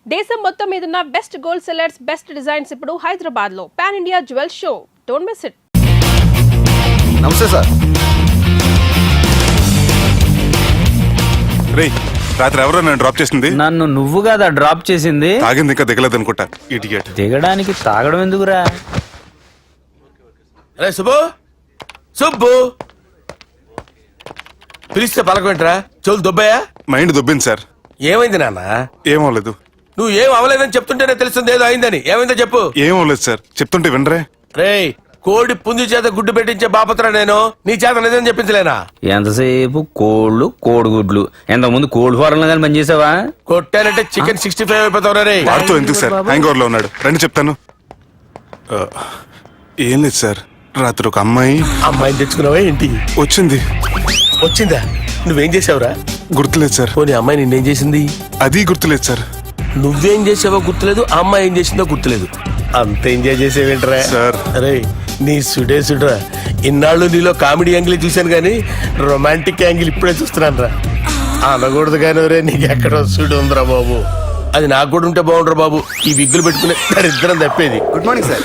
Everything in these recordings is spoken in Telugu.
దేశం మొత్తం మీద ఉన్న best gold sellers, best designs ఇప్పుడు హైదరాబాద్ లో pan India jewel show. Don't miss it. నమస్తే సార్. రేయ్, రాత్రి ఎవరో నన్ను డ్రాప్ చేసింది? నన్ను నువ్వు కదా డ్రాప్ చేసింది. తాగింది ఇంకా దిగలేదు అనుకుంటా. ఇడియట్. దిగడానికి తాగడం ఎందుకురా? అరే సుబ్బు, సుబ్బు పిలిస్తే పలకమేంట్రా? చెవులు దొబ్బాయా? Mind దొబ్బింది sir. ఏమైంది నాన్న? ఏమవలేదు. నువ్వు ఏం అవలేదని చెప్తుంటేనే తెలుస్తుంది ఏదో అయిందని. ఏమైందో చెప్పు. ఏమవలేదు సార్, చెప్తుంటే వినరే. రేయ్, కోడి పుంజు చేత గుడ్డు పెట్టించే బాపత్ర నేను. నీ చేత నిజం చెప్పించలేనా? ఎంతసేపు కోళ్ళు కోడిగుడ్లు. ఎంతకుముందు కోడి ఫారంలో కానీ పనిచేసావా? కొట్టానంటే చికెన్ 65 అయిపోతావు రే. వాడుతూ ఎందుకు సార్? హ్యాంగ్ ఓవర్ లో ఉన్నాడు. రండి చెప్తాను. ఏం లేదు సార్, రాత్రి ఒక అమ్మాయిని తెచ్చుకున్నావా ఏంటి? వచ్చిందా? నువ్వేం చేసావురా? గుర్తులేదు సార్. పోనీ అమ్మాయి నిన్నేం చేసింది? అది గుర్తులేదు సార్. నువ్వేం చేసావో గుర్తులేదు, ఆ అమ్మాయి ఏం చేసిందో గుర్తులేదు. అంత ఎంజాయ్ చేసేవేంట్రా సార్? అరే నీ సుడేసుడ్రా. ఇన్నాళ్ళు నీలో కామెడీ యాంగిల్ చూశాను కానీ రొమాంటిక్ యాంగిల్ ఇప్పుడే చూస్తున్నాను రా. అనకూడదు కానీ రే, నీకు ఎక్కడో సుడు ఉందిరా బాబు. అది నాకు కూడా ఉంటే బాగుండ్రా బాబు. ఈ విగ్గులు పెట్టుకునే దరిద్రం తప్పేది. Good morning sir.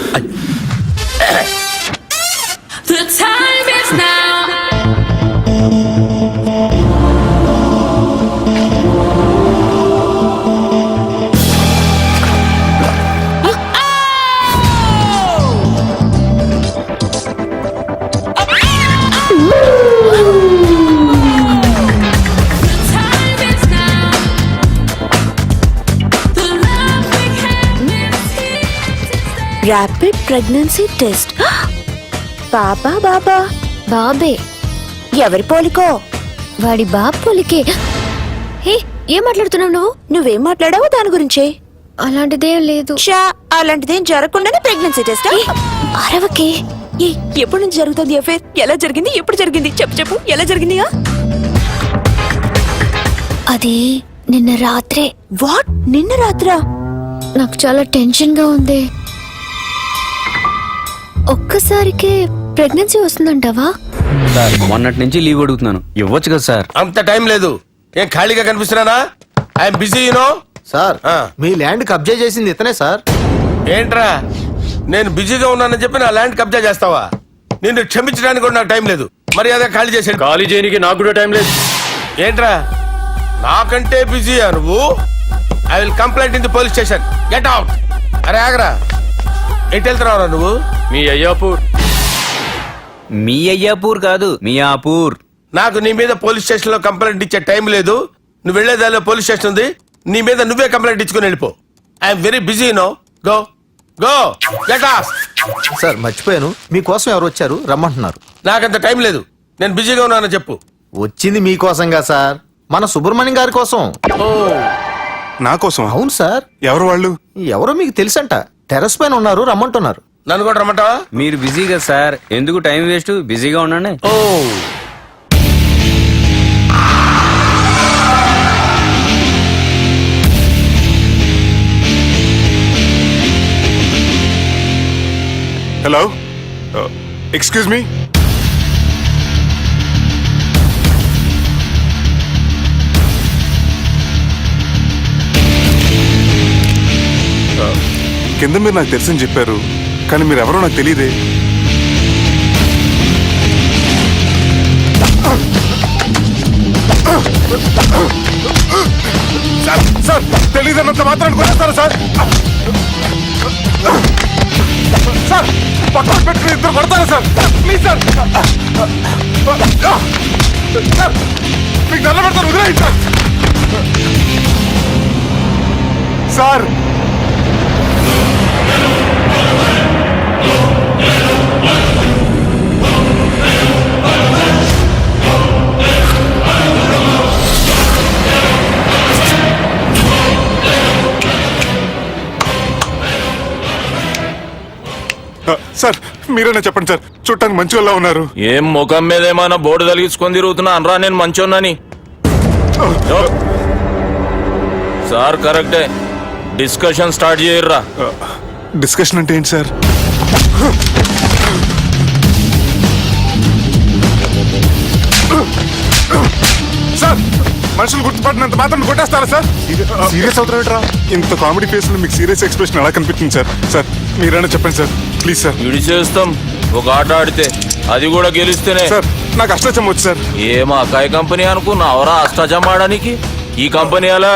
The time is now. Rapid pregnancy test. బాబా బాబా బాబే ఎవరి పోలికో? వాడి బాబు పోలికే. హే, ఏం మాట్లాడుతున్నావు నువ్వు? నువ్వేం మాట్లాడావు దాని గురించి? అలాంటిదేం లేదు. షా, అలాంటిదేం జరగకుండానే ప్రెగ్నెన్సీ టెస్ట్? అరవకే. ఎప్పటి నుంచి జరుగుతుంది అఫేర్? ఎలా జరిగింది? ఎప్పుడు జరిగింది? చెప్పు చెప్పు, ఎలా జరిగింది? అది నిన్న రాత్రే. వాట్? నిన్న రాత్రా? నాకు చాలా టెన్షన్ గా ఉంది. ఒక్కసారికే ప్రెగ్నెన్సీ వస్తుందంటావా? సార్, మొన్నటి నుంచి లీవ్ అడుగుతున్నాను, ఇవ్వచ్చు కదా సార్? అంత టైం లేదు. ఏం ఖాళీగా కనిపిస్తున్నానా? I'm busy you know. సార్, మీ ల్యాండ్ కబ్జా చేసింది ఇతనే సార్. ఏంట్రా, నేను బిజీగా ఉన్నానని చెప్పి నా ల్యాండ్ కబ్జా చేస్తావా? నిన్ను క్షమించడానికి కూడా నాకు టైం లేదు. మరి అదే ఖాళీ చేసాడు. ఖాళీ చేయడానికి నాకు కూడా టైం లేదు. ఏంట్రా, నాకంటే బిజీయా నువ్వు? I will complaint in the police station. Get out. అరే ఆగరా, ఎటు వెళ్తున్నావురా నువ్వు? మీ అయ్యాపూర్. మీ అయ్యాపూర్ కాదు, మియాపూర్. నాకు నీ మీద పోలీస్ స్టేషన్ లో కంప్లైంట్ ఇచ్చే టైం లేదు. నువ్వు వెళ్లేదాలో పోలీస్ స్టేషన్ ఉంది. నీ మీద నువ్వే కంప్లైంట్ ఇచ్చుకుని వెళ్ళిపో. I'm very busy no. Go go get off. Sir, మర్చిపోయాను, మీకోసం ఎవరు వచ్చారు రమ్మంటున్నారు. నాకంత టైం లేదు, నేను బిజీగా ఉన్నానని చెప్పు. వచ్చింది మీకోసంగా సార్, మన సుబ్రహ్మణ్యం గారి కోసం. ఓ, నా కోసం? అవును సార్. ఎవరు వాళ్ళు? ఎవరో మీకు తెలుసంట. టెర్రస్ పైన ఉన్నారు, రమ్మంటున్నారు. నన్ను కూడా రమ్మంటావా? మీరు బిజీ కదా సార్, ఎందుకు టైం వేస్ట్? బిజీగా ఉండండి. ఓ, హలో, ఎక్స్క్యూజ్ మీ. కింద మీరు నాకు తెలుసని చెప్పారు, కానీ మీరు ఎవరో నాకు తెలియదే. సార్, తెలియదన్నంత మాత్రాన్ని కొనేస్తారా సార్? సార్, పక్కన పెట్టుకుని ఇద్దరు పడతారా సార్? Please sir. సార్, మీకు దండం పెడతాను, వదిలేయండి సార్. సార్, సార్ మీరేనా చెప్పండి సార్, చూడటానికి మంచి వాళ్ళ ఉన్నారు. ఏం ముఖం మీద ఏమైనా బోర్డు తలిగించుకొని తిరుగుతున్నా అనరా నేను మంచోన్నాని? సార్ కరెక్టే, డిస్కషన్ స్టార్ట్ చేయర్రా. డిస్కషన్ అంటే ఏంటి సార్? సార్, మనుషులు గుర్తుపడినంత మాత్రం కొట్టేస్తారా సార్? సీరియస్ అవుతారా? ఇంత కామెడీ ఫేస్ లో మీకు సీరియస్ ఎక్స్ప్రెషన్ ఎలా కనిపిస్తుంది సార్? సార్ మీరైనా చెప్పండి సార్, ప్లీజ్ సార్. ఇడి చేస్తాం ఒక ఆట ఆడితే, అది కూడా గెలిస్తేనే. సార్ నాకు అష్టాచం వచ్చు సార్. ఏం అకాయ కంపెనీ అనుకున్నావరా అష్టాచం ఆడడానికి? ఈ కంపెనీ అలా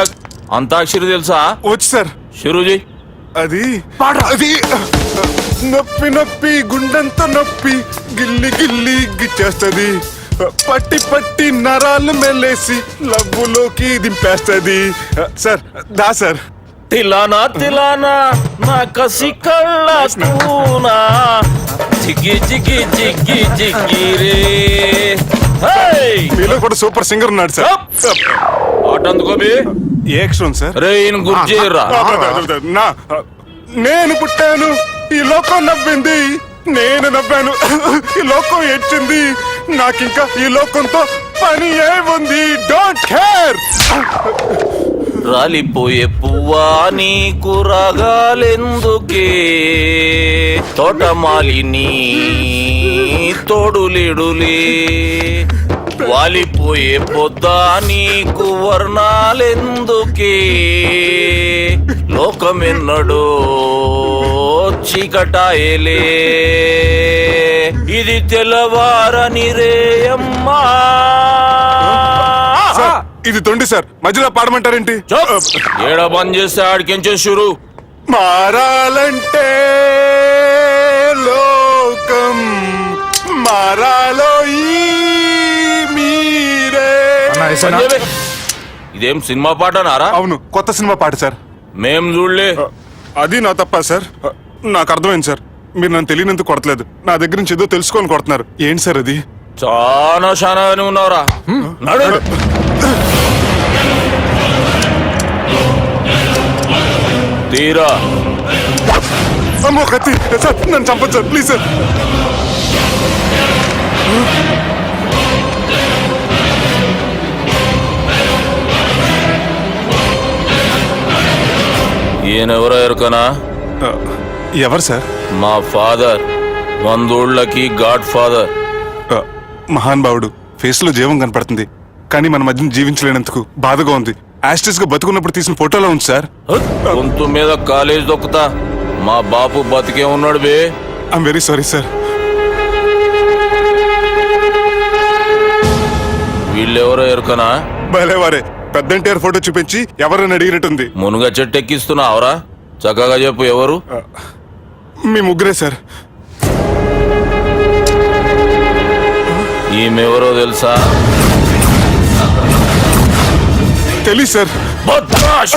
అంతాక్షరి తెలుసా? వచ్చు సార్. షురూజీ. అది నొప్పి నొప్పి గుండెంత నొప్పి గిల్లి గిల్లి గిచ్చేస్తది, పట్టి పట్టి నరాలు మెల్లేసి లవ్వులోకి దింపేస్తది. సార్ దా సార్. తిలానా తిలానా నా కసి కళ్ళ కూనా జిగ్గి జిగ్గి జిగ్గి జిగ్గి రే. మీలో కూడా సూపర్ సింగర్ ఉన్నాడు సార్. ఆట అందుకోబి ఏ అక్షరం సార్? రే ఈయన గుర్తు చేయరా. నేను పుట్టాను, ఈ లోకం నవ్వింది, నేను నవ్వాను, ఈ లోకం ఏడ్చింది, నాకింకా ఈ లోకంతో పని ఏముంది? Don't care. రాలిపోయే పువ్వా నీకు రాగాలెందుకే, తోటమాలిని తోడులిడులే, వాలిపోయే పొద్దా నీకు వర్ణాలెందుకే, లోకమెన్నడో చీకటాయలే, ఇది తెల్లవారని రేయమ్మా. ఇది తొండి సార్, మధ్యలో పాడమంటారేంటి? ఏడా బంద్ చేస్తే ఆడికించే షురు. మారాలంటే లోకం మారాలో ఈ మీరే. ఇదేం సినిమా పాట నారా? అవును, కొత్త సినిమా పాట సార్. మేం చూడలే. అది నా తప్ప సార్. నాకు అర్థమైంది సార్, మీరు నన్ను తెలియనందుకు కొడతలేదు, నా దగ్గర నుంచి ఏదో తెలుసుకొని కొడుతున్నారు. ఏంటి సార్ అది? చాలా శానాగానే ఉన్నావురా. నడు. తీరా. అమ్మో కత్తి సార్, నన్ను చంపదు సార్, ప్లీజ్ సార్. ఈయనెవరో ఎరుకనా? ఎవరు సార్? మా ఫాదర్, 100 గాడ్ ఫాదర్. మహాన్ భావుడు, ఫేస్ లో జీవం కనపడుతుంది, కానీ మన మధ్యన జీవించలేనందుకు బాధగా ఉంది. యాస్టిస్ గా బతుకున్నప్పుడు తీసిన ఫోటోలో ఉంది సార్. గొంతు మీద కాలేజ్ దొక్కుతా. మా బాపు బతికే ఉన్నాడు బే. I'm very sorry sir. వీళ్ళెవరో ఎరుకనా? భలేవారే, పెద్ద ఎన్టీఆర్ ఫోటో చూపించి ఎవరని అడిగినట్టుంది. మునుగ చెట్టు ఎక్కిస్తున్నావురా? చక్కగా చెప్పు ఎవరు? మీ ముగ్గురే సార్. ఈమెవరో తెలుసా? తెలీదు సార్. బద్మాష్.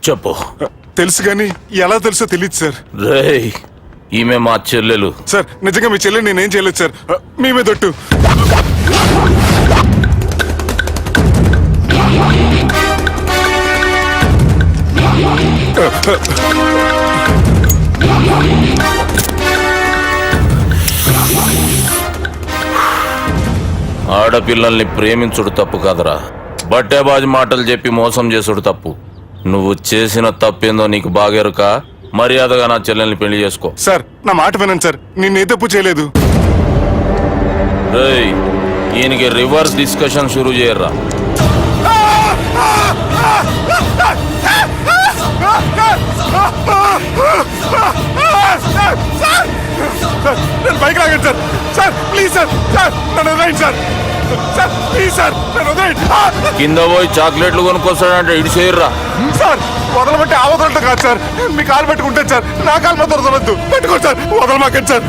చెప్పు. తెలుసు కానీ ఎలా తెలుసో తెలియదు సార్. రేయ్, ఈమె మా చెల్లెలు. సార్ నిజంగా మీ చెల్లెని నేనేం చేయలేదు సార్, మీ మీద ఒట్టు. ఆడపిల్లల్ని ప్రేమించుడు తప్పు కాదురా, బట్టేబాజు మాటలు చెప్పి మోసం చేసుడు తప్పు. నువ్వు చేసిన తప్పేందో నీకు బాగెరుక. మర్యాదగా నా చెల్లెల్ని పెళ్లి చేసుకో. సార్ నా మాట వినండి సార్, నేనే తప్పు చేయలేదు. రేయ్, ఈయనకి రివర్స్ డిస్కషన్ షురూ చేయర్రా. నేను బైక్ లాగండి sir. Sir please sir, sir నన్ను వదిలేయండి సార్. సార్ ప్లీజ్ సార్, నన్ను వదిలేయండి. కింద పోయి చాక్లెట్లు కొనుక్కొస్తాడంటే ఇటు చేయర్రా. సార్ వదలబట్టి ఆ వదలటం కాదు సార్, మీ కాలు పెట్టుకుంటాను సార్, నా కాలు మాత్రం వదలవద్దు. పెట్టుకోండి సార్, వదలమాకండి సార్.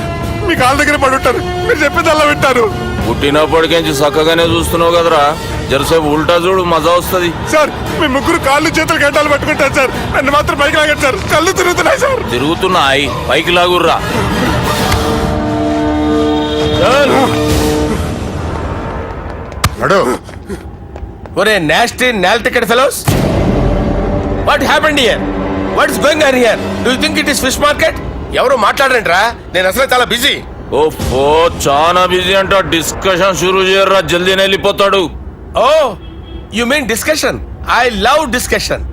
మీ కాలు దగ్గర పడి ఉంటారు, మీరు చెప్పింది అలా వింటారు. పుట్టినప్పటికేంచి చక్కగానే చూస్తున్నావు కదరా, జరసేపు ఉల్టా చూడు, మజా వస్తుంది. సార్ మీ ముగ్గురు కాళ్ళు చేతులు గంటలు పట్టుకుంటారు సార్, నన్ను మాత్రం బైక్ లాగండి సార్. కళ్ళు తిరుగుతున్నాయి సార్. తిరుగుతున్నాయి, పైకి లాగుర్రా. నడు. ఒరే నాస్టీ నాల్ ticket fellows, what happened here? What is going on here? Do you think it is fish market? ఎవరు మాట్లాడరంట్రా, నేను అసలు చాలా బిజీ. ఓ చాలా బిజీ అంట. డిస్కషన్ షురూ చేయర్రా, జల్దీనే వెళ్ళిపోతాడు. Oh you mean discussion? I love discussion.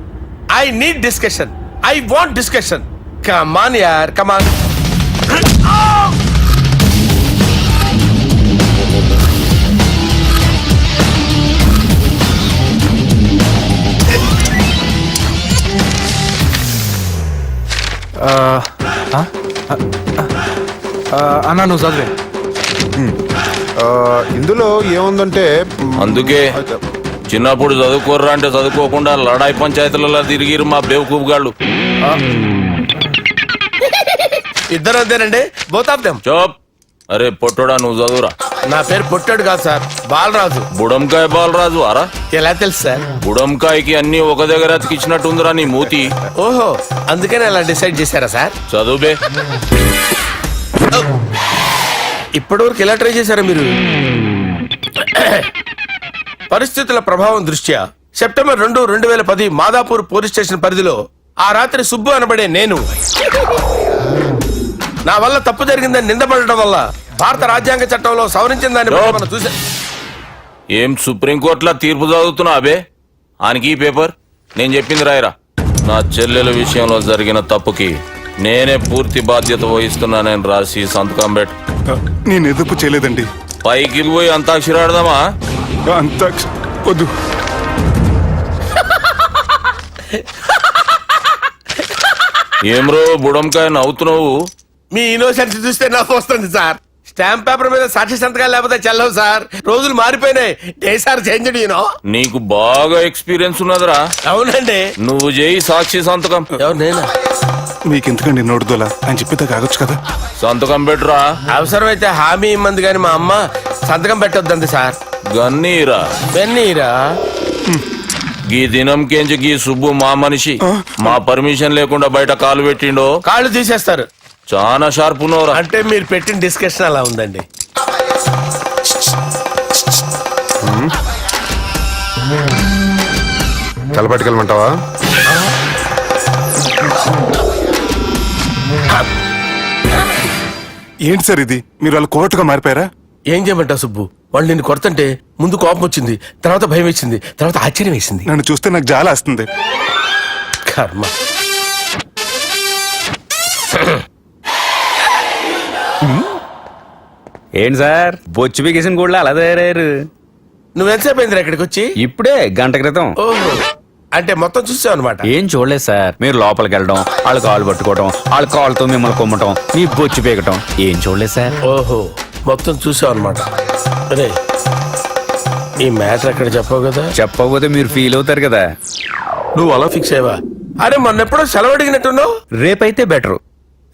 I need discussion. I want discussion. Come on యార్, కమ్ ఆన్. అన్నా నువ్వు చదివే. ఇందులో ఏముందంటే అందుకే చిన్నప్పుడు చదువుకోర్రా అంటే చదువుకోకుండా లడాయి పంచాయతీలలో తిరిగిరు మా బేవకూపు గాళ్ళు. ఇద్దరు అంతేనండి, బోత్ ఆఫ్ దెమ్. చోప్. అరే పొట్టోడా నువ్వు చదువురా. నా పేరు పొట్టాడు కాదు సార్, బాలరాజు. బుడంకాయ బాలరాజు అరా. ఎలా తెలుసు సార్? బుడంకాయకి అన్ని ఒక దగ్గర అతికిచ్చినట్టుందిరా నీ మూతి. ఓహో, అందుకని అలా డిసైడ్ చేశారా సార్? చదువుబే. ఇప్పటివరకు ఎలా ట్రై చేశారా మీరు? పరిస్థితుల ప్రభావం దృష్ట్యా సెప్టెంబర్ 2, 2010 మాదాపూర్ పోలీస్ స్టేషన్ పరిధిలో ఆ రాత్రి సుబ్బు అనబడే నేను నా వల్ల తప్పు జరిగిందని నిందపడటం వల్ల భారత రాజ్యాంగ చట్టంలో సవరించిన దాన్ని బట్టి మనం చూసా. ఏం సుప్రీంకోర్టులో తీర్పు చదువుతున్నా అబే? ఆనికి ఈ పేపర్ నేను చెప్పింది రాయరా. నా చెల్లెల విషయంలో జరిగిన తప్పుకి నేనే పూర్తి బాధ్యత వహిస్తున్నానని రాసి సంతకం పెట్టు. నేను ఎదుపు చేయలేదండి. పైకి పోయి అంతాక్షరి ఆడదామా? అంత వద్దు. ఏమ్రో బుడంకాయ నవ్వుతున్నావు? మీ ఇన్నోసెన్స్ చూస్తే నాకు వస్తుంది సార్. స్టాంప్ పేపర్ మీద సాక్షి సంతకాలు లేకపోతే చెల్లవు సార్. రోజులు మారిపోయినాయి. Day sir change you know. నీకు బాగా ఎక్స్పీరియన్స్ ఉన్నదిరా. అవునండి. నువ్వు చేయి సాక్షి సంతకం. ఎవరు నేనా? మీకు ఎందుకండి నోడుదోలా ఆయన చెప్పితే కాగొచ్చు కదా. సంతకం పెట్టురా. అవసరమైతే హామీ ఇమ్మంది కానీ మా అమ్మ సంతకం పెట్టొద్దండి సార్. గన్నీరా వెన్నీరా. గీ దినంకేంచి గీ సుబ్బు మా మనిషి. మా పర్మిషన్ లేకుండా బయట కాలు పెట్టిండో కాళ్ళు తీసేస్తారు. చాలా షార్ప్ ఉన్నవరా. అంటే మీరు పెట్టిన డిస్కషన్ అలా ఉందండి. తలపట్టుకెళ్ళమంటావా? ఏంటి సార్ ఇది? మీరు వాళ్ళు కోర్టుగా మారిపోయారా? ఏం చేయమంటావు సుబ్బు? వాళ్ళు నిన్ను కొడుతుంటే ముందు కోపం వచ్చింది, తర్వాత భయం వేసింది, తర్వాత ఆశ్చర్యం వేసింది. నన్ను చూస్తే నాకు జాల వస్తుంది. కర్మ. ఏంటి సార్ బొచ్చు బిగేసిన కూడా అలా తయారయ్యారు? నువ్వెంతసేపు అయిందిరా ఇక్కడికి వచ్చి? ఇప్పుడే గంట క్రితం. ఓహో, అంటే మొత్తం చూసావు అనమాట. ఏం చూడలేదు సార్. మీరు లోపలికి వెళ్ళడం, వాళ్ళ కాళ్ళు పట్టుకోవడం, వాళ్ళ కాళ్ళతో మిమ్మల్ని కొమ్మటం, మీ బొచ్చు పీకటం ఏం చూడలేదు సార్. ఓహో, మొత్తం చూసావు అనమాట. అరే ఈ మ్యాటర్ అక్కడ చెప్పావు కదా. చెప్పకపోతే మీరు ఫీల్ అవుతారు కదా. నువ్వు అలా ఫిక్స్ అయ్యవా? అరే మొన్నెప్పుడో సెలవు అడిగినట్టున్నావు. రేపైతే బెటరు.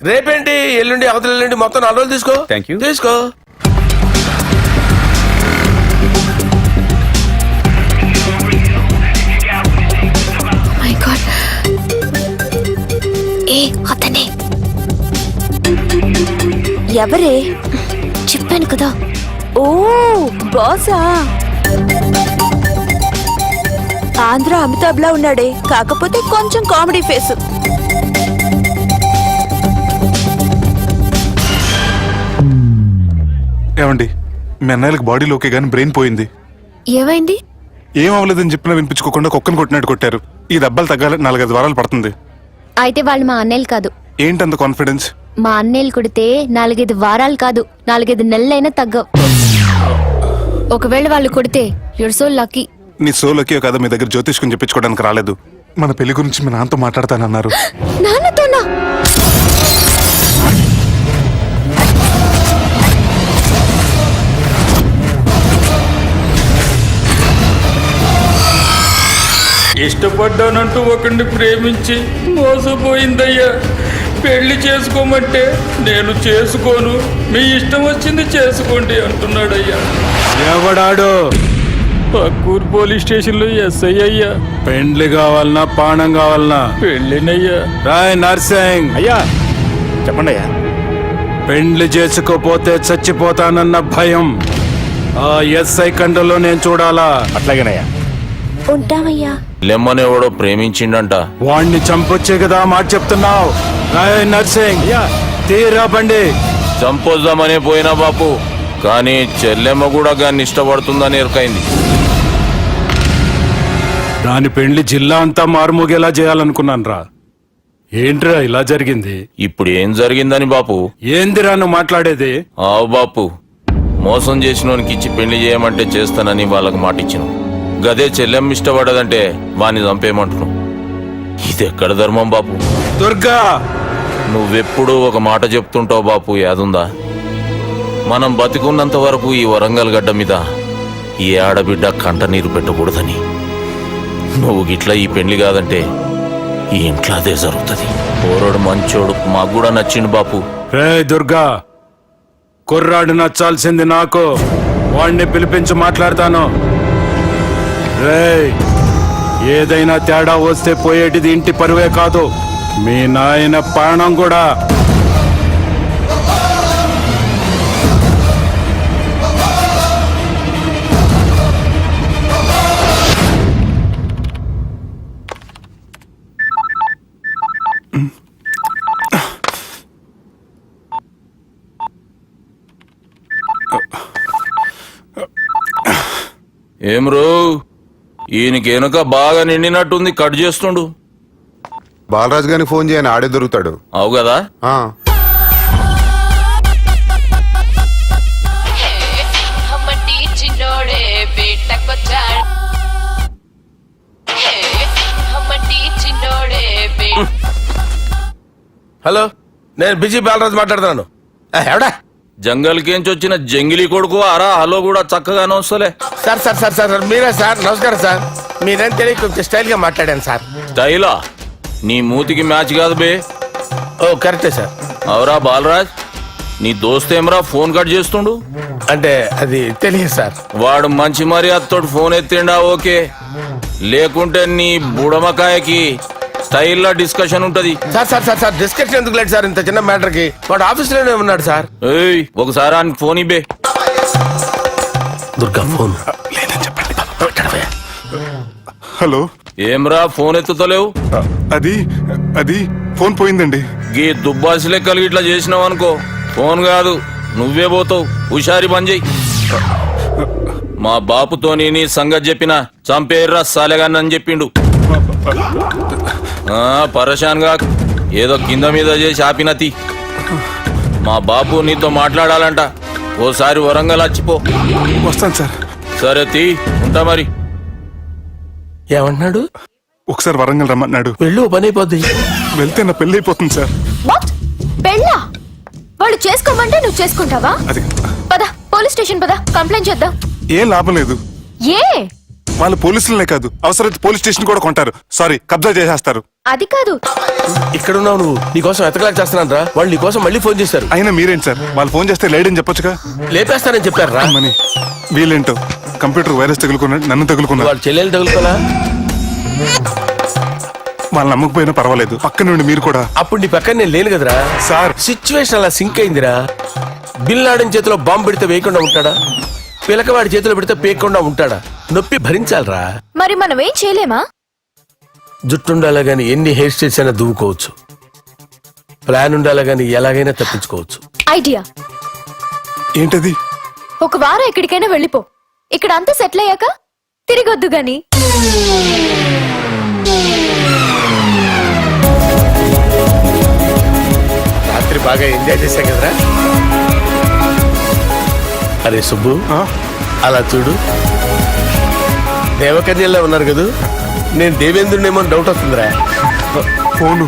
రేపేంటి, ఎల్లుండి, అవతల ఎల్లుండి, మొత్తం 4 రోజులు తీసుకో. Thank you. తీసుకో. మై గాడ్, ఏ అతనే ఎవరే? చెప్పాను కదా. ఓ బాసా. ఆంధ్ర అమితాబ్ లా ఉన్నాడే, కాకపోతే కొంచెం కామెడీ ఫేస్. ఏమండి, మీ అన్నయ్యలకు బాడీలోకే గానీ బ్రెయిన్ పోయింది. ఏమైంది? ఏం అవ్వలేదని చెప్పినా వినిపించుకోకుండా కుక్కను కొట్టినట్టు కొట్టారు. ఈ దెబ్బలు తగ్గాలి 4-5 వారాలు పడుతుంది. అయితే వాళ్ళు మా అన్నయ్యలు కాదు. ఏంటంత కాన్ఫిడెన్స్? మా అన్నయ్యలు కొడితే 4-5 వారాలు కాదు, 4-5 నెలలైనా తగ్గవు. ఒకవేళ వాళ్ళు కొడితే యూర్ సో లక్కీ. నీ సోలోకి కదా మీ దగ్గర జ్యోతిష్కుని చెప్పించుకోవడానికి రాలేదు. మన పెళ్లి గురించి మీ నాన్నతో మాట్లాడతానన్నారు. నాన్నతోనా? ఇష్టపడ్డానంటూ ఒకరిని ప్రేమించి మోసపోయిందయ్యా. పెళ్లి చేసుకోమంటే నేను చేసుకోను, మీ ఇష్టం వచ్చింది చేసుకోండి అంటున్నాడయ్యా. ఎవడాడు? పక్కూరు పోలీస్ స్టేషన్ లో ఎస్ఐ అయ్యా. పెండ్లి కావాలనా పానం కావాలనా? పెళ్ళినయ్యా. రాయ్ నర్సింగ్. అయ్యా చెప్పండి అయ్యా. పెండ్లి చేసుకోపోతే చచ్చిపోతానన్న భయం ఆ ఎస్ఐ కండలో నేను చూడాలా? అట్లాగేనయ్యా. ఉంటామయ్యా. లెమ్మనేవాడో ప్రేమించిండంట. వాణ్ణి చంపొచ్చే కదా మాట చెప్తున్నావు. రాయ్ నర్సింగ్, తీరా బండి. చంపొద్దామనే పోయినా బాపు, కానీ చెల్లెమ్మ కూడా గాన్ని ఇష్టపడుతుందని ఎరకైంది. దాని పెండ్లి జిల్లా అంతా మారుమోగేలా చేయాలనుకున్నాను రా. ఏంట్రా ఇలా జరిగింది? ఇప్పుడు ఏం జరిగిందని బాపు? ఏందిరా నువ్వు మాట్లాడేది? ఆవు బాపు, మోసం చేసినోనికి ఇచ్చి పెళ్లి చేయమంటే చేస్తానని వాళ్ళకి మాటిచ్చిన. గదే చెల్లెమ్మ ఇష్టపడదంటే వాణ్ణి చంపేయమంటున్నావు. ఇది ఎక్కడ ధర్మం బాపు? దుర్గా, నువ్వెప్పుడూ ఒక మాట చెప్తుంటావు బాపు యాదుందా? మనం బతికున్నంత వరకు ఈ వరంగల్ గడ్డ మీద ఈ ఆడబిడ్డ కంట నీరు పెట్టకూడదని. నువ్వు గిట్లా ఈ పెళ్లి కాదంటే ఈ ఇంట్లో అదే జరుగుతుంది. పోరోడు మంచోడు, మాకు కూడా నచ్చిండు బాపు. రే దుర్గా, కుర్రాడు నచ్చాల్సింది నాకు. వాడిని పిలిపించి మాట్లాడతాను. రే, ఏదైనా తేడా వస్తే పోయేటిది ఇంటి పరువే కాదు, మీ నాయన ప్రాణం కూడా. ఏం రో, ఈయనకి వెనుక బాగా నిండినట్టుంది, కట్ చేస్తుండు. బాలరాజు గారికి ఫోన్ చేయని, ఆడే దొరుకుతాడు. అవు కదా. ఆ. హలో, నేను బిజీ బాలరాజు మాట్లాడుతున్నాను. ఎవడా? జంగల్కేంచి వచ్చిన జంగిలీ కొడుకు అరా. హలో కూడా చక్కగానే వస్తలే. సార్ సార్ సార్ సార్ మీరా సార్? నమస్కారం సార్. మీరేం తెలియ కొంచెం స్టైల్ గా మాట్లాడాను సార్. స్టైలా? నీ మూతికి మ్యాచ్ కాదు బే. ఓ కరెక్టే సార్. అవరా బాలరాజ్, నీ దోస్త్ ఏమరా ఫోన్ కట్ చేస్తుండు? అంటే అది తెలియదు సార్. వాడు మంచి మర్యాదతో ఫోన్ ఎత్తిండా ఓకే, లేకుంటే నీ బుడమకాయకి స్టైల్లో డిస్కషన్ ఉంటది. Sir sir sir sir discussion ఎందుకు లేదు సార్? ఇంత చిన్న మ్యాటర్ కి వాడు ఆఫీస్ లోనే ఉన్నాడు సార్. ఏయ్, ఒకసారి ఆయనకి ఫోన్ ఇబ్బే. Durga phone hello. ఏమ్రా ఫోన్ ఎత్తుతలేవు? అది అది ఫోన్ పోయిందండి. గీ దుబ్బాసి లెక్కలు ఇట్లా చేసినావు అనుకో, ఫోన్ కాదు నువ్వే పోతావు. హుషారి బంద్ చెయ్యి. మా బాపుతో నీ సంగతి చెప్పిన చంపేర్రా సాలెగాన్ని చెప్పిండు. పరేషాన్ గా ఏదో కింద మీద చేసి ఆపినతి. మా బాపు నీతో మాట్లాడాలంట. ఓసారి వరంగల్ వచ్చిపో. వస్తాను సార్. సరే తీ, ఉంటా మరి. ఏమంటున్నాడు? ఒకసారి వరంగల్ రమ్మన్నాడు. వెళ్ళు, పని అయిపోద్ది. వెళ్తే నా పెళ్లి అయిపోతుంది సార్. వాట్? పెళ్ళా? వాళ్ళు చేసుకోమంటే నువ్వు చేసుకుంటావా? అది పద, పోలీస్ స్టేషన్ పద, కంప్లైంట్ చేద్దాం. ఏం లాభం లేదు. ఏ? వాళ్ళు పోలీసులనే కాదు, అవసరమైతే పోలీస్ స్టేషన్ కూడా కొంటారు. సారీ, కబ్జా చేసేస్తారు. అది కాదు. ఇక్కడ ఉన్నావు నువ్వు, నీకోసం ఎతకలేక చేస్తున్నాను రా. వాళ్ళు నీకోసం మళ్ళీ ఫోన్ చేశారు. అయినా మీరేంటి సార్, వాళ్ళు ఫోన్ చేస్తే లేడని చెప్పొచ్చుగా. లేపేస్తానని చెప్పారు రా. మని వీళ్ళేంటో కంప్యూటర్ వైరస్ తగులుకున్నాడు, నన్ను తగులుకున్నాడు. వాళ్ళ చెల్లెలు తగులుకోలా? వాళ్ళు నమ్మకపోయినా పర్వాలేదు, పక్క నుండి మీరు కూడా. అప్పుడు నీ పక్కన నేను లేను కదరా సార్. సిచ్యువేషన్ అలా సింక్ అయిందిరా. బిల్ లాడెన్ చేతిలో బాంబు పెడితే వేయకుండా ఉంటాడా? పిలకవాడి చేతిలో పెడితే పేయకుండా ఉంటాడా? నొప్పి భరించాలరా. మరి మనం ఏం చేయలేమా? జుట్టు ఉండాలా గాని ఎన్ని హెయిర్ స్టైల్స్ అయినా దువ్వుకోవచ్చు. ప్లాన్ ఉండాలా గాని ఎలాగైనా తప్పించుకోవచ్చు. ఐడియా ఏంటది? ఒక వారం ఎక్కడికైనా వెళ్ళిపో. ఇక్కడ అంతా సెటిల్ అయ్యాక తిరిగొద్దు గాని. రాత్రి బాగా ఎంజాయ్ చేశాం కదరా. అరే సుబ్బు, అలా చూడు, దేవకన్యల్లో ఉన్నారు కదా. నేను దేవేంద్రుడేమో డౌట్ వస్తుందిరా. ఫోను